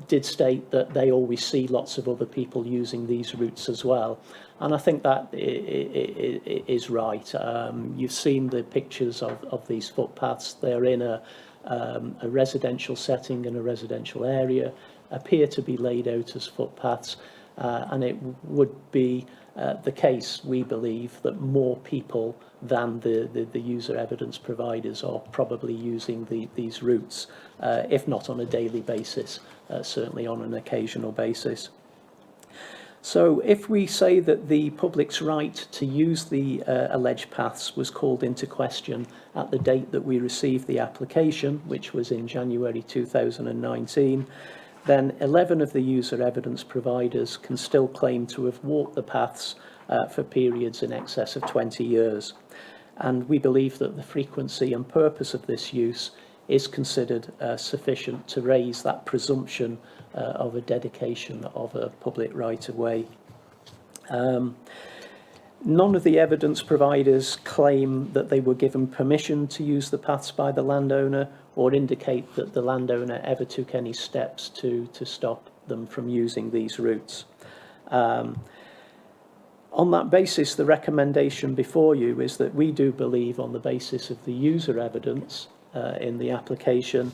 S12: did state that they always see lots of other people using these routes as well. And I think that is right. You've seen the pictures of these footpaths. They're in a residential setting in a residential area, appear to be laid out as footpaths, and it would be the case, we believe, that more people than the user evidence providers are probably using these routes, if not on a daily basis, certainly on an occasional basis. So if we say that the public's right to use the alleged paths was called into question at the date that we received the application, which was in January 2019, then 11 of the user evidence providers can still claim to have walked the paths for periods in excess of 20 years. And we believe that the frequency and purpose of this use is considered sufficient to raise that presumption of a dedication of a public right-of-way. None of the evidence providers claim that they were given permission to use the paths by the landowner or indicate that the landowner ever took any steps to stop them from using these routes. On that basis, the recommendation before you is that we do believe, on the basis of the user evidence in the application,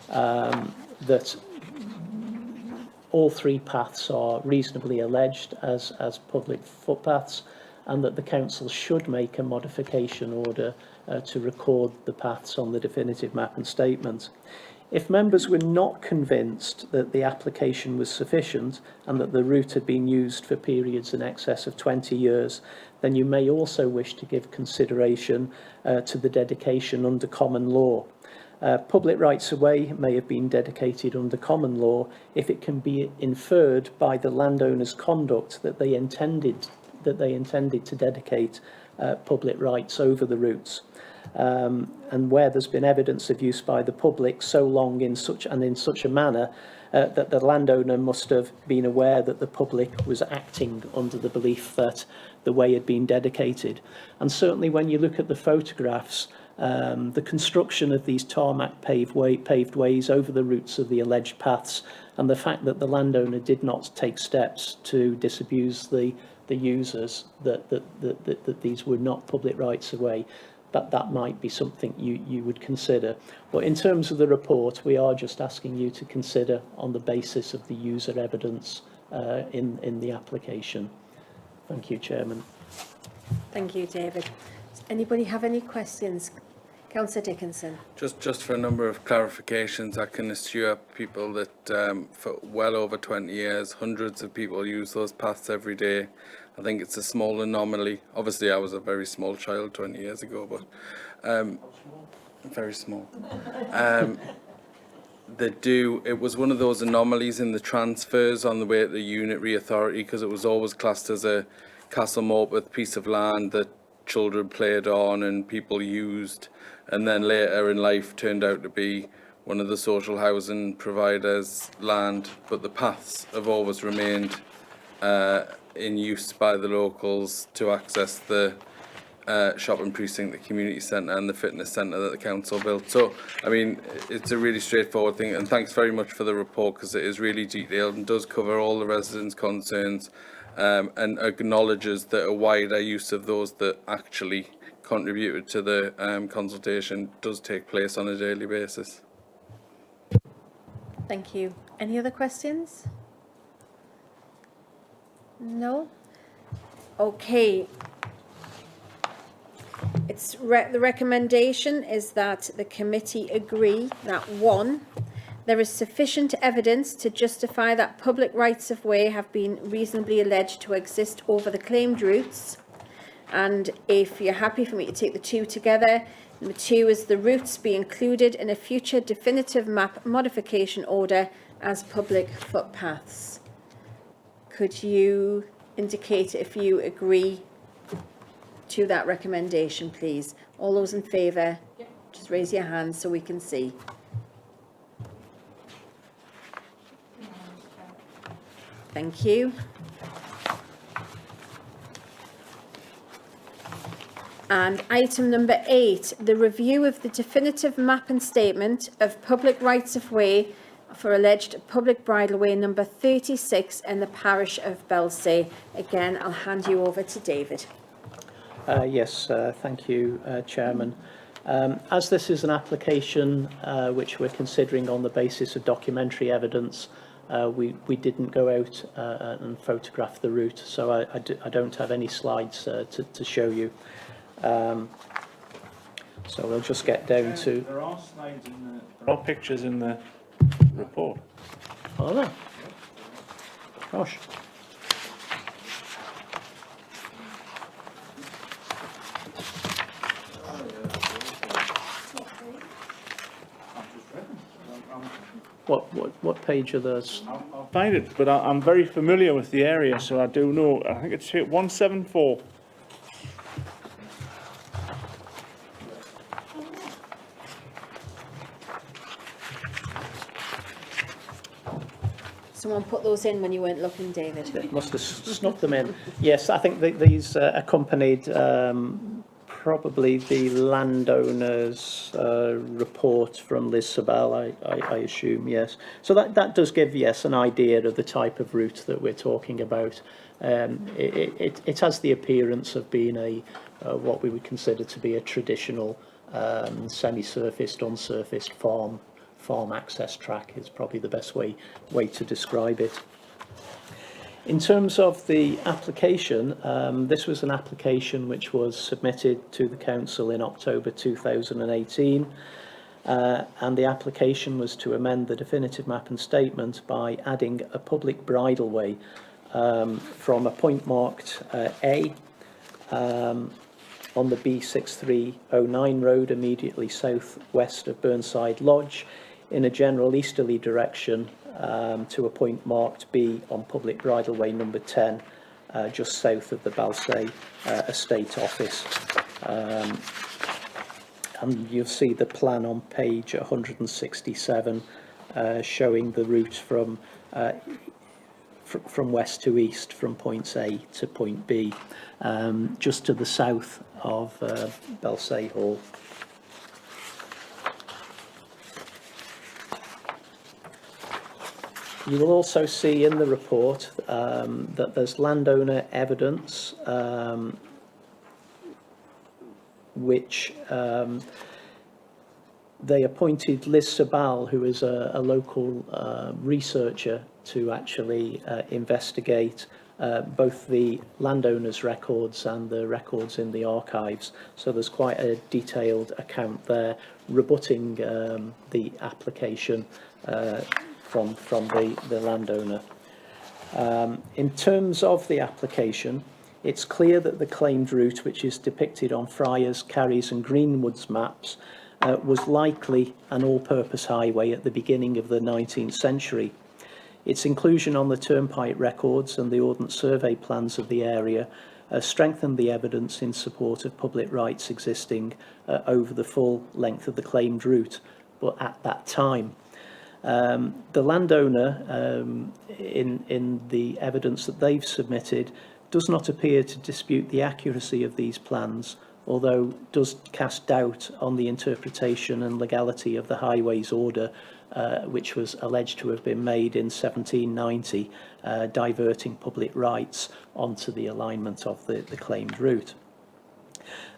S12: that all three paths are reasonably alleged as public footpaths, and that the council should make a modification order to record the paths on the definitive map and statement. If members were not convinced that the application was sufficient and that the route had been used for periods in excess of 20 years, then you may also wish to give consideration to the dedication under common law. Public rights-of-way may have been dedicated under common law if it can be inferred by the landowner's conduct that they intended to dedicate public rights over the routes, and where there's been evidence of use by the public so long in such a manner that the landowner must have been aware that the public was acting under the belief that the way had been dedicated. And certainly when you look at the photographs, the construction of these tarmac paved ways over the routes of the alleged paths, and the fact that the landowner did not take steps to disabuse the users that these were not public rights of way, that might be something you would consider. But in terms of the report, we are just asking you to consider on the basis of the user evidence in the application. Thank you, Chairman.
S1: Thank you, David. Does anybody have any questions? Councillor Dickinson.
S4: Just for a number of clarifications, I can assure people that for well over 20 years, hundreds of people use those paths every day. I think it's a small anomaly. Obviously, I was a very small child 20 years ago, but very small. It was one of those anomalies in the transfers on the way to the unitary authority, because it was always classed as a Castle Morpeth piece of land that children played on and people used, and then later in life turned out to be one of the social housing providers' land. But the paths have always remained in use by the locals to access the shopping precinct, the community centre and the fitness centre that the council built. So, I mean, it's a really straightforward thing, and thanks very much for the report, because it is really detailed and does cover all the residents' concerns, and acknowledges that a wider use of those that actually contributed to the consultation does take place on a daily basis.
S1: Thank you. Any other questions? No? Okay. The recommendation is that the committee agree that 1, there is sufficient evidence to justify that public rights of way have been reasonably alleged to exist over the claimed routes. And if you're happy for me to take the 2 together, number 2 is the routes be included in a future definitive map modification order as public footpaths. Could you indicate if you agree to that recommendation, please? All those in favour, just raise your hand so we can see. Thank you. And item number 8, the review of the definitive map and statement of public rights of way for alleged public bridleway number 36 in the parish of Belsay. Again, I'll hand you over to David.
S12: Yes, thank you, Chairman. As this is an application which we're considering on the basis of documentary evidence we didn't go out and photograph the route, so I don't have any slides to show you. So we'll just get down to...
S3: There are slides there are pictures in the report.
S12: Oh, no. Gosh. What page are those?
S3: I'll find it, but I'm very familiar with the area, so I do know. I think it's 174.
S1: Someone put those in when you weren't looking, David.
S12: They must have snuck them in. Yes, I think these accompanied probably the landowner's report from Liz Sabel, I assume, yes. So that does give, yes, an idea of the type of route that we're talking about. It has the appearance of being what we would consider to be a traditional semi-surfaced, unsurfaced farm access track is probably the best way to describe it. In terms of the application, this was an application which was submitted to the council in October 2018, and the application was to amend the definitive map and statement by adding a public bridleway from a point marked A on the B6309 road immediately south-west of Burnside Lodge in a general easterly direction to a point marked B on public bridleway number 10, just south of the Balsay Estate Office. And you'll see the plan on page 167 showing the route from west to east, from points A to point B, just to the south of Balsay Hall. You will also see in the report that there's landowner evidence which they appointed Liz Sabal, who is a local researcher, to actually investigate both the landowner's records and the records in the archives. So there's quite a detailed account there rebutting the application from the landowner. In terms of the application, it's clear that the claimed route, which is depicted on Friars, Carries and Greenwood's maps, was likely an all-purpose highway at the beginning of the 19th century. Its inclusion on the turnpike records and the Ordnance Survey plans of the area strengthened the evidence in support of public rights existing over the full length of the claimed route, but at that time. The landowner, in the evidence that they've submitted, does not appear to dispute the accuracy of these plans, although does cast doubt on the interpretation and legality of the Highways Order, which was alleged to have been made in 1790, diverting public rights onto the alignment of the claimed route.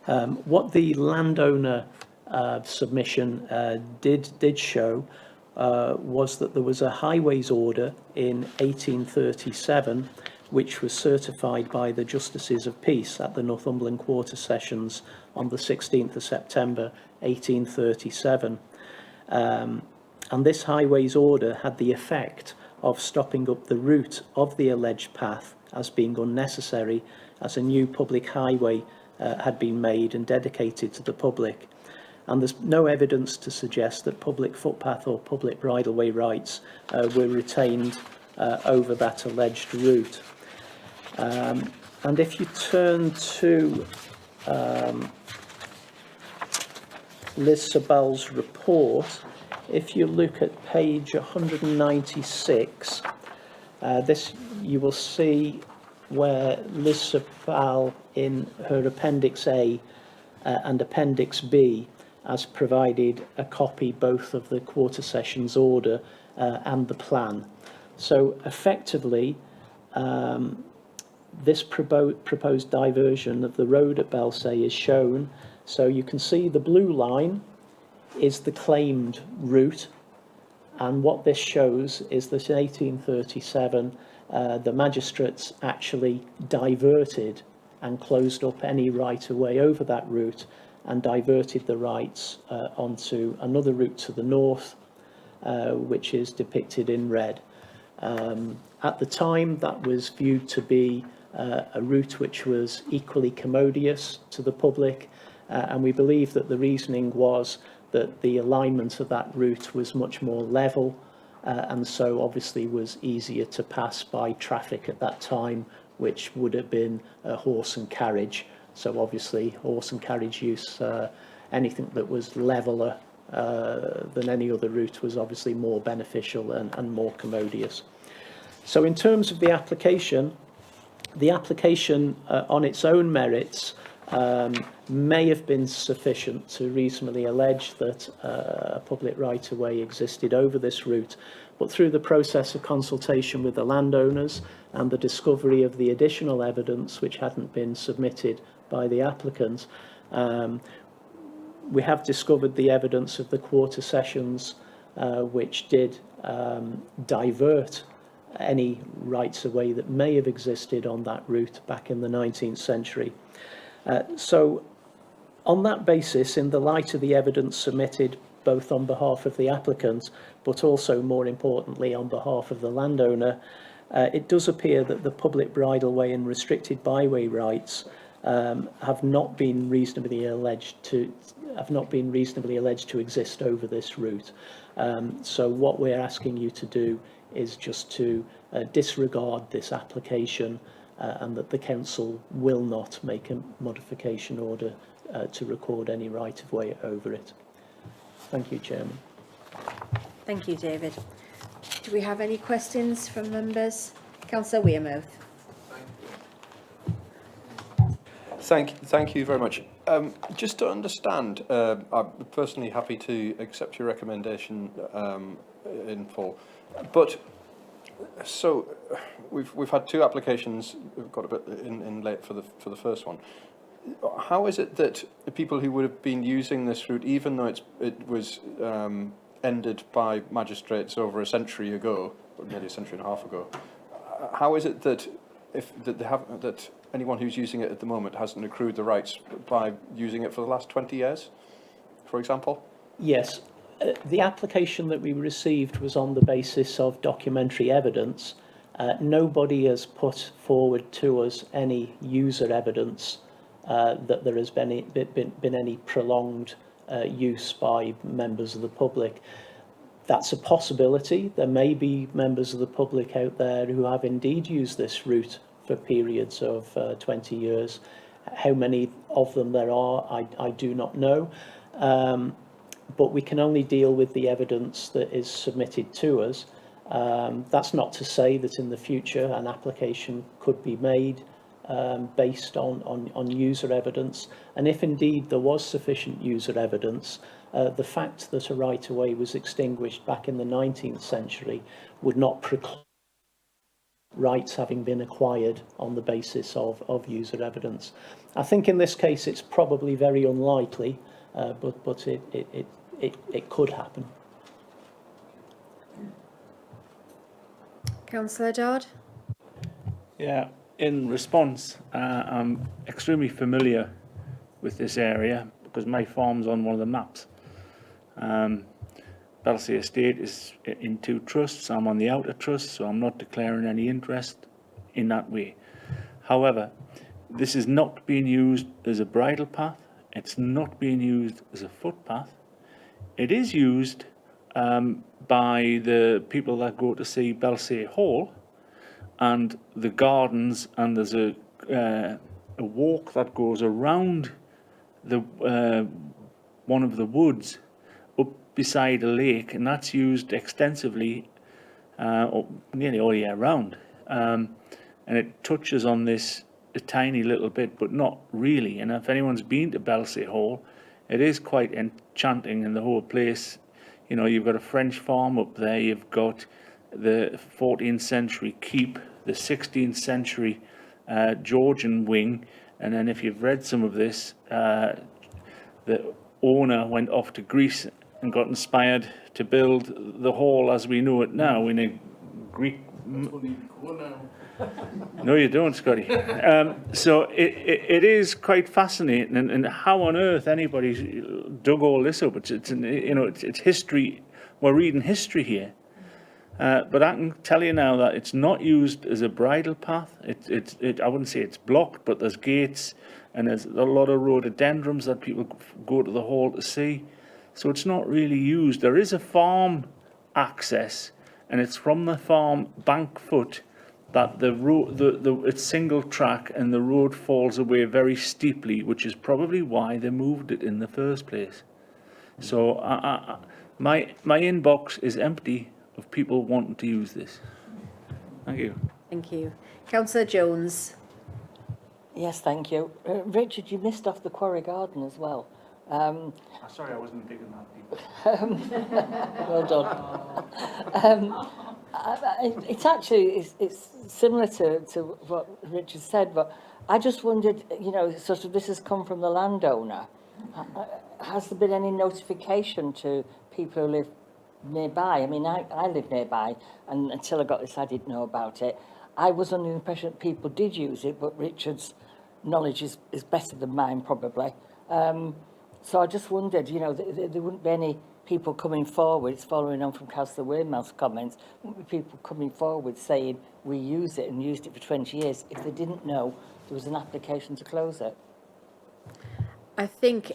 S12: What the landowner submission did show was that there was a Highways Order in 1837 which was certified by the Justices of Peace at the Northumberland Quarter Sessions on the 16th of September 1837. And this Highways Order had the effect of stopping up the route of the alleged path as being unnecessary, as a new public highway had been made and dedicated to the public. And there's no evidence to suggest that public footpath or public bridleway rights were retained over that alleged route. And if you turn to Liz Sabel's report, if you look at page 196, this you will see where Liz Sabel in her Appendix A and Appendix B has provided a copy both of the Quarter Sessions order and the plan. So effectively, this proposed diversion of the road at Balsay is shown. So you can see the blue line is the claimed route, And what this shows is that in 1837, the magistrates actually diverted and closed up any right-of-way over that route and diverted the rights onto another route to the north, which is depicted in red. At the time, that was viewed to be a route which was equally commodious to the public, and we believe that the reasoning was that the alignment of that route was much more level, and so obviously was easier to pass by traffic at that time, which would have been horse and carriage. So obviously horse and carriage use, anything that was leveller than any other route was obviously more beneficial and more commodious. So in terms of the application on its own merits may have been sufficient to reasonably allege that a public right-of-way existed over this route, but through the process of consultation with the landowners and the discovery of the additional evidence which hadn't been submitted by the applicant, we have discovered the evidence of the quarter sessions which did divert any rights-of-way that may have existed on that route back in the 19th century. So on that basis, in the light of the evidence submitted both on behalf of the applicant, but also more importantly on behalf of the landowner, it does appear that the public bridleway and restricted byway rights have not been reasonably alleged to exist over this route. So what we're asking you to do is just to disregard this application and that the council will not make a modification order to record any right-of-way over it. Thank you, Chairman.
S1: Thank you, David. Do we have any questions from members? Councillor Wearmouth.
S13: Thank you very much. Just to understand, I'm personally happy to accept your recommendation in full, but so we've had two applications. We've got a bit in late for the first one. How is it that the people who would have been using this route, even though it was ended by magistrates over a century ago, or nearly a century and a half ago, how is it that that anyone who's using it at the moment hasn't accrued the rights by using it for the last 20 years, for example?
S12: Yes, the application that we received was on the basis of documentary evidence. Nobody has put forward to us any user evidence that there has been any prolonged use by members of the public. That's a possibility. There may be members of the public out there who have indeed used this route for periods of 20 years. How many of them there are, I do not know. But we can only deal with the evidence that is submitted to us. That's not to say that in the future an application could be made based on user evidence. And if indeed there was sufficient user evidence, the fact that a right-of-way was extinguished back in the 19th century would not preclude rights having been acquired on the basis of user evidence. I think in this case it's probably very unlikely, but it could happen.
S1: Councillor Dodd.
S3: Yeah, in response, I'm extremely familiar with this area because my farm's on one of the maps. Belsay Estate is in two trusts. I'm on the outer trust, so I'm not declaring any interest in that way. However, this is not being used as a bridle path. It's not being used as a footpath. It is used by the people that go to see Belsay Hall and the gardens, and there's a walk that goes around the one of the woods up beside a lake, and that's used extensively nearly all year round. And it touches on this a tiny little bit, but not really. And if anyone's been to Belsay Hall, it is quite enchanting in the whole place. You know, you've got a French farm up there, you've got the 14th century keep, the 16th century Georgian wing, and then if you've read some of this, the owner went off to Greece and got inspired to build the hall as we know it now in a Greek. No, you don't, Scotty. So it is quite fascinating, and how on earth anybody dug all this up? It's history. We're reading history here. But I can tell you now that it's not used as a bridle path. I wouldn't say it's blocked, but there's gates and there's a lot of rhododendrons that people go to the hall to see. So it's not really used. There is a farm access, and it's from the farm bank foot that it's single track and the road falls away very steeply, which is probably why they moved it in the first place. So my inbox is empty of people wanting to use this. Thank you.
S1: Thank you. Councillor Jones.
S10: Yes, thank you. Richard, you missed off the Quarry Garden as well.
S3: Sorry, I wasn't digging that deep.
S10: Well done. It's actually it's similar to what Richard said, but I just wondered, sort of this has come from the landowner. Has there been any notification to people who live nearby? I mean, I live nearby, and until I got this, I didn't know about it. I was under the impression that people did use it, but Richard's knowledge is better than mine, probably. So I just wondered, there wouldn't be any people coming forward, it's following on from Councillor Weymouth's comments, wouldn't be people coming forward saying we use it and used it for 20 years if they didn't know there was an application to close it.
S1: I think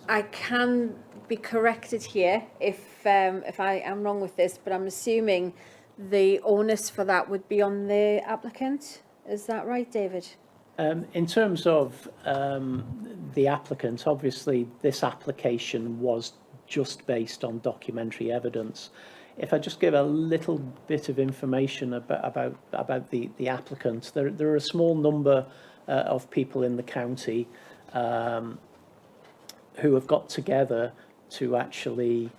S1: I can be corrected here if I am wrong with this, but I'm assuming the onus for that would be on the applicant. Is that right, David?
S12: In terms of the applicant, obviously this application was just based on documentary evidence. If I just give a little bit of information about the applicant, there are a small number of people in the county who have got together to actually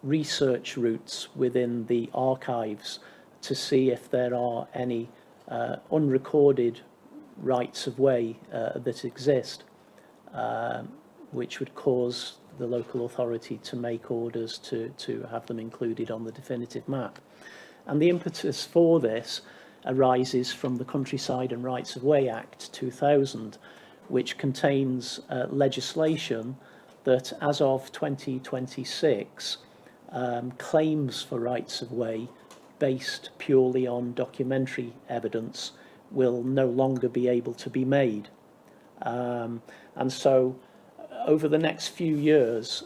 S12: research routes within the archives to see if there are any unrecorded rights of way that exist, which would cause the local authority to make orders to have them included on the definitive map. And the impetus for this arises from the Countryside and Rights of Way Act 2000, which contains legislation that as of 2026, claims for rights of way based purely on documentary evidence will no longer be able to be made. And so over the next few years,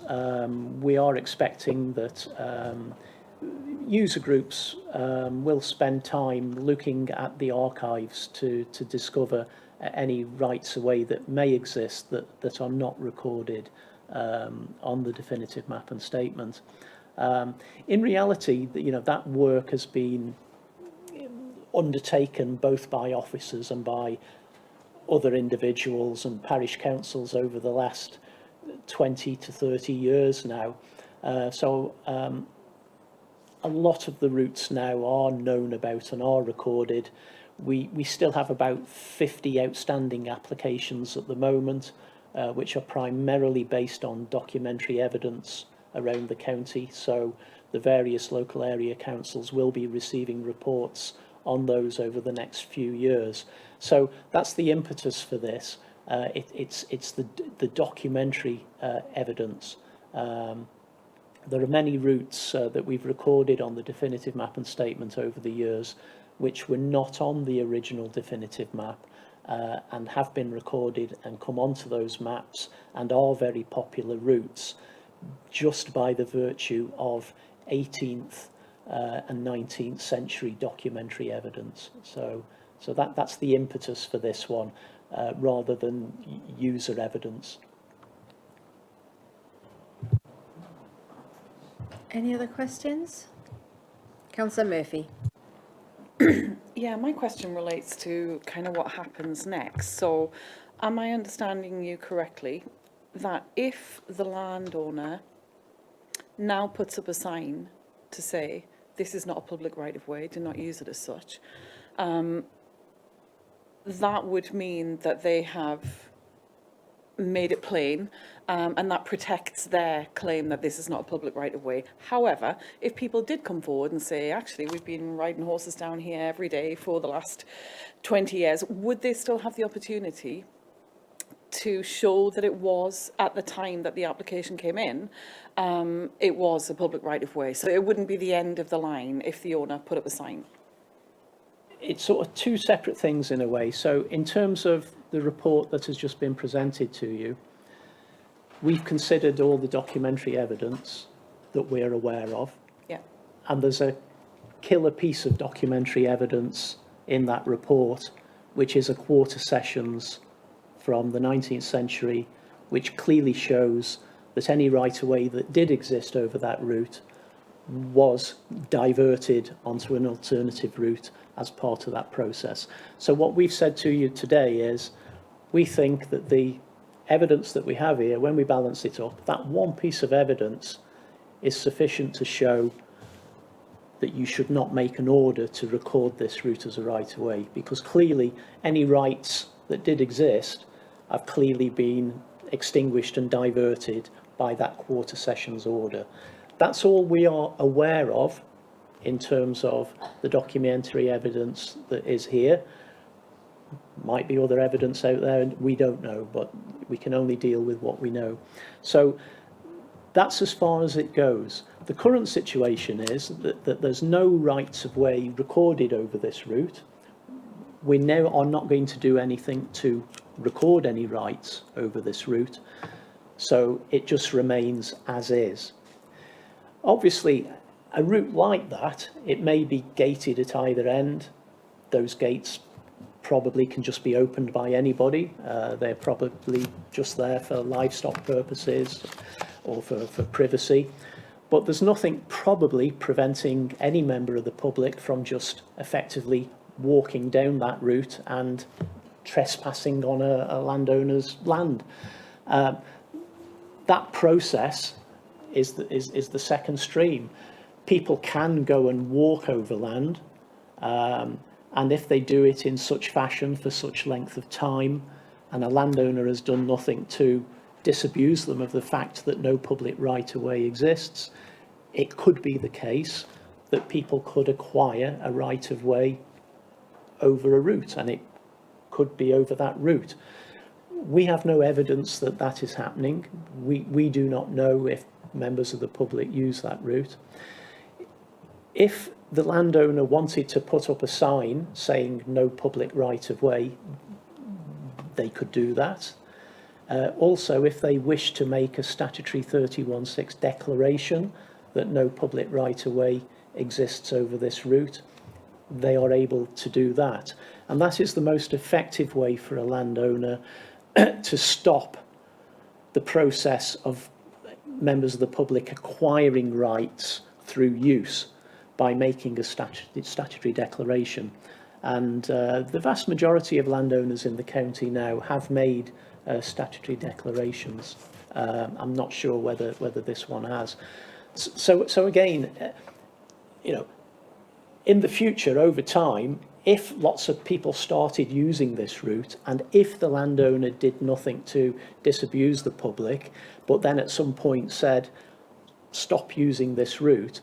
S12: we are expecting that user groups will spend time looking at the archives to discover any rights of way that may exist that are not recorded on the definitive map and statement. In reality, that work has been undertaken both by officers and by other individuals and parish councils over the last 20 to 30 years now. So a lot of the routes now are known about and are recorded. We still have about 50 outstanding applications at the moment, which are primarily based on documentary evidence around the county. So the various local area councils will be receiving reports on those over the next few years. So that's the impetus for this. It's the documentary evidence. There are many routes that we've recorded on the definitive map and statement over the years which were not on the original definitive map and have been recorded and come onto those maps and are very popular routes just by the virtue of 18th and 19th century documentary evidence. So that's the impetus for this one, rather than user evidence.
S1: Any other questions? Councillor Murphy.
S7: Yeah, my question relates to kind of what happens next. So am I understanding you correctly that if the landowner now puts up a sign to say this is not a public right of way, do not use it as such, that would mean that they have made it plain, and that protects their claim that this is not a public right-of-way. However, if people did come forward and say, actually, we've been riding horses down here every day for the last 20 years, would they still have the opportunity to show that it was, at the time that the application came in, it was a public right-of-way? So it wouldn't be the end of the line if the owner put up a sign.
S12: It's sort of two separate things in a way. So in terms of the report that has just been presented to you, we've considered all the documentary evidence that we're aware of.
S7: Yeah.
S12: And there's a killer piece of documentary evidence in that report, which is a quarter sessions from the 19th century, which clearly shows that any right-of-way that did exist over that route was diverted onto an alternative route as part of that process. So what we've said to you today is, we think that the evidence that we have here, when we balance it up, that one piece of evidence is sufficient to show that you should not make an order to record this route as a right-of-way, because clearly any rights that did exist have clearly been extinguished and diverted by that quarter sessions order. That's all we are aware of in terms of the documentary evidence that is here. Might be other evidence out there, and we don't know, but we can only deal with what we know. So that's as far as it goes. The current situation is that there's no rights of way recorded over this route. We now are not going to do anything to record any rights over this route, so it just remains as is. Obviously, a route like that, it may be gated at either end. Those gates probably can just be opened by anybody. They're probably just there for livestock purposes or for privacy. But there's nothing probably preventing any member of the public from just effectively walking down that route and trespassing on a landowner's land. That process is the second stream. People can go and walk over land, and if they do it in such fashion for such length of time, and a landowner has done nothing to disabuse them of the fact that no public right-of-way exists, it could be the case that people could acquire a right-of-way over a route, and it could be over that route. We have no evidence that that is happening. We do not know if members of the public use that route. If the landowner wanted to put up a sign saying no public right-of-way, they could do that. Also, if they wish to make a statutory 31.6 declaration that no public right-of-way exists over this route, they are able to do that. And that is the most effective way for a landowner to stop the process of members of the public acquiring rights through use by making a statutory declaration. And the vast majority of landowners in the county now have made statutory declarations. I'm not sure whether this one has. So again, you know, in the future, over time, if lots of people started using this route, and if the landowner did nothing to disabuse the public, but then at some point said, stop using this route,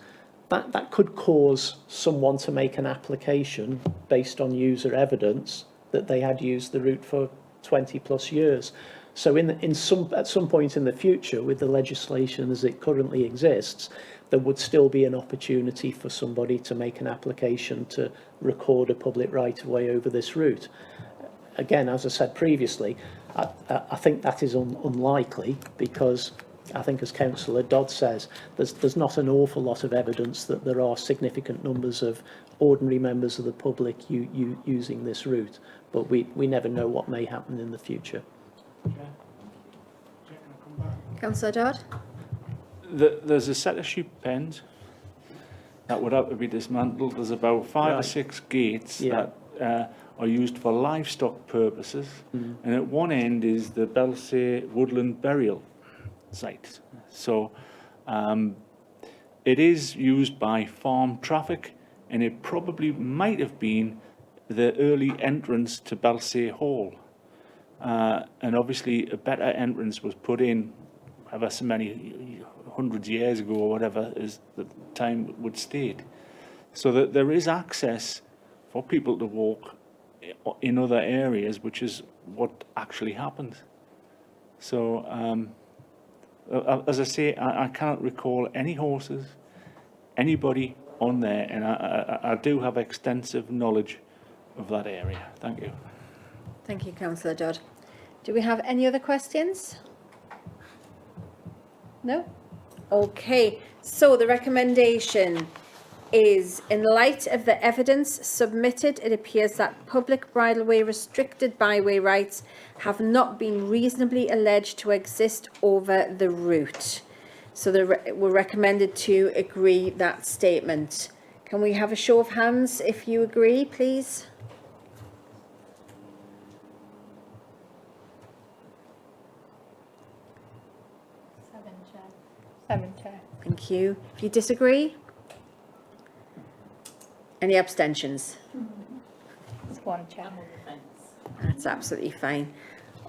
S12: that could cause someone to make an application based on user evidence that they had used the route for 20 plus years. So at some point in the future, with the legislation as it currently exists, there would still be an opportunity for somebody to make an application to record a public right-of-way over this route. Again, as I said previously, I think that is unlikely, because I think, as Councillor Dodd says, there's not an awful lot of evidence that there are significant numbers of ordinary members of the public using this route, but we never know what may happen in the future.
S1: Councillor Dodd?
S3: There's a set of sheep pens that would have to be dismantled. There's about 5 or 6 gates that are used for livestock purposes, and at one end is the Belsay Woodland Burial Site. So it is used by farm traffic, and it probably might have been the early entrance to Belsay Hall. And obviously a better entrance was put in ever so many hundreds of years ago or whatever as the time would state. So that there is access for people to walk in other areas, which is what actually happens. So, as I say, I cannot recall any horses, anybody on there, and I do have extensive knowledge of that area. Thank you.
S1: Thank you, Councillor Dodd. Do we have any other questions? No? Okay, so the recommendation is, in light of the evidence submitted, it appears that public bridleway restricted byway rights have not been reasonably alleged to exist over the route. So we're recommended to agree that statement. Can we have a show of hands if you agree, please?
S11: Seven, Chair.
S1: Thank you. If you disagree? Any abstentions?
S11: It's one, Chair.
S1: That's absolutely fine.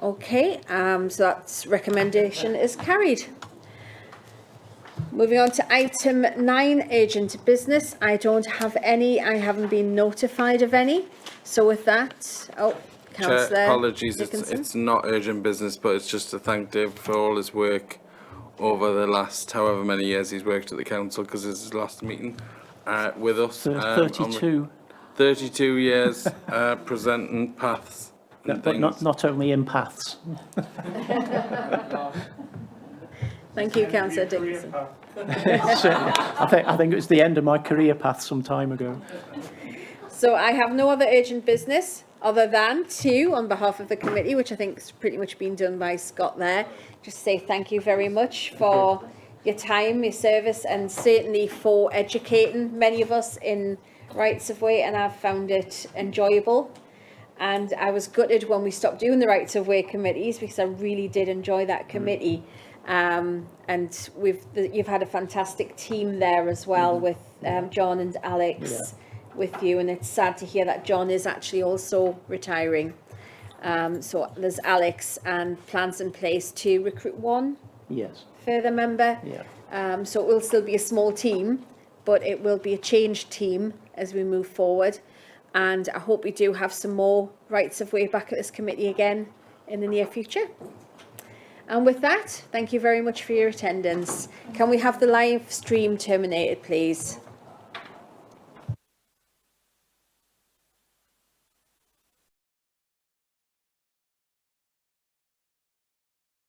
S1: Okay, so that recommendation is carried. Moving on to item 9, urgent business. I don't have any. I haven't been notified of any. So with that, Councillor
S4: Chair, apologies,
S1: Dickinson.
S4: it's not urgent business, but it's just to thank Dave for all his work over the last however many years he's worked at the council, because this is his last meeting with us.
S12: 32.
S4: 32 years presenting paths and
S12: But
S4: things.
S12: not only in paths.
S1: Thank you, Councillor Dickinson.
S12: I think it was the end of my career path some time ago.
S1: So I have no other urgent business other than to, on behalf of the committee, which I think has pretty much been done by Scott there, just say thank you very much for your time, your service, and certainly for educating many of us in rights of way, and I've found it enjoyable. And I was gutted when we stopped doing the rights of way committees, because I really did enjoy that committee. And you've had a fantastic team there as well, with John and Alex with you, and it's sad to hear that John is actually also retiring. So there's Alex, and plans in place to recruit one further member. So it will still be a small team, but it will be a changed team as we move forward. And I hope we do have some more rights of way back at this committee again in the near future. And with that, thank you very much for your attendance. Can we have the live stream terminated, please?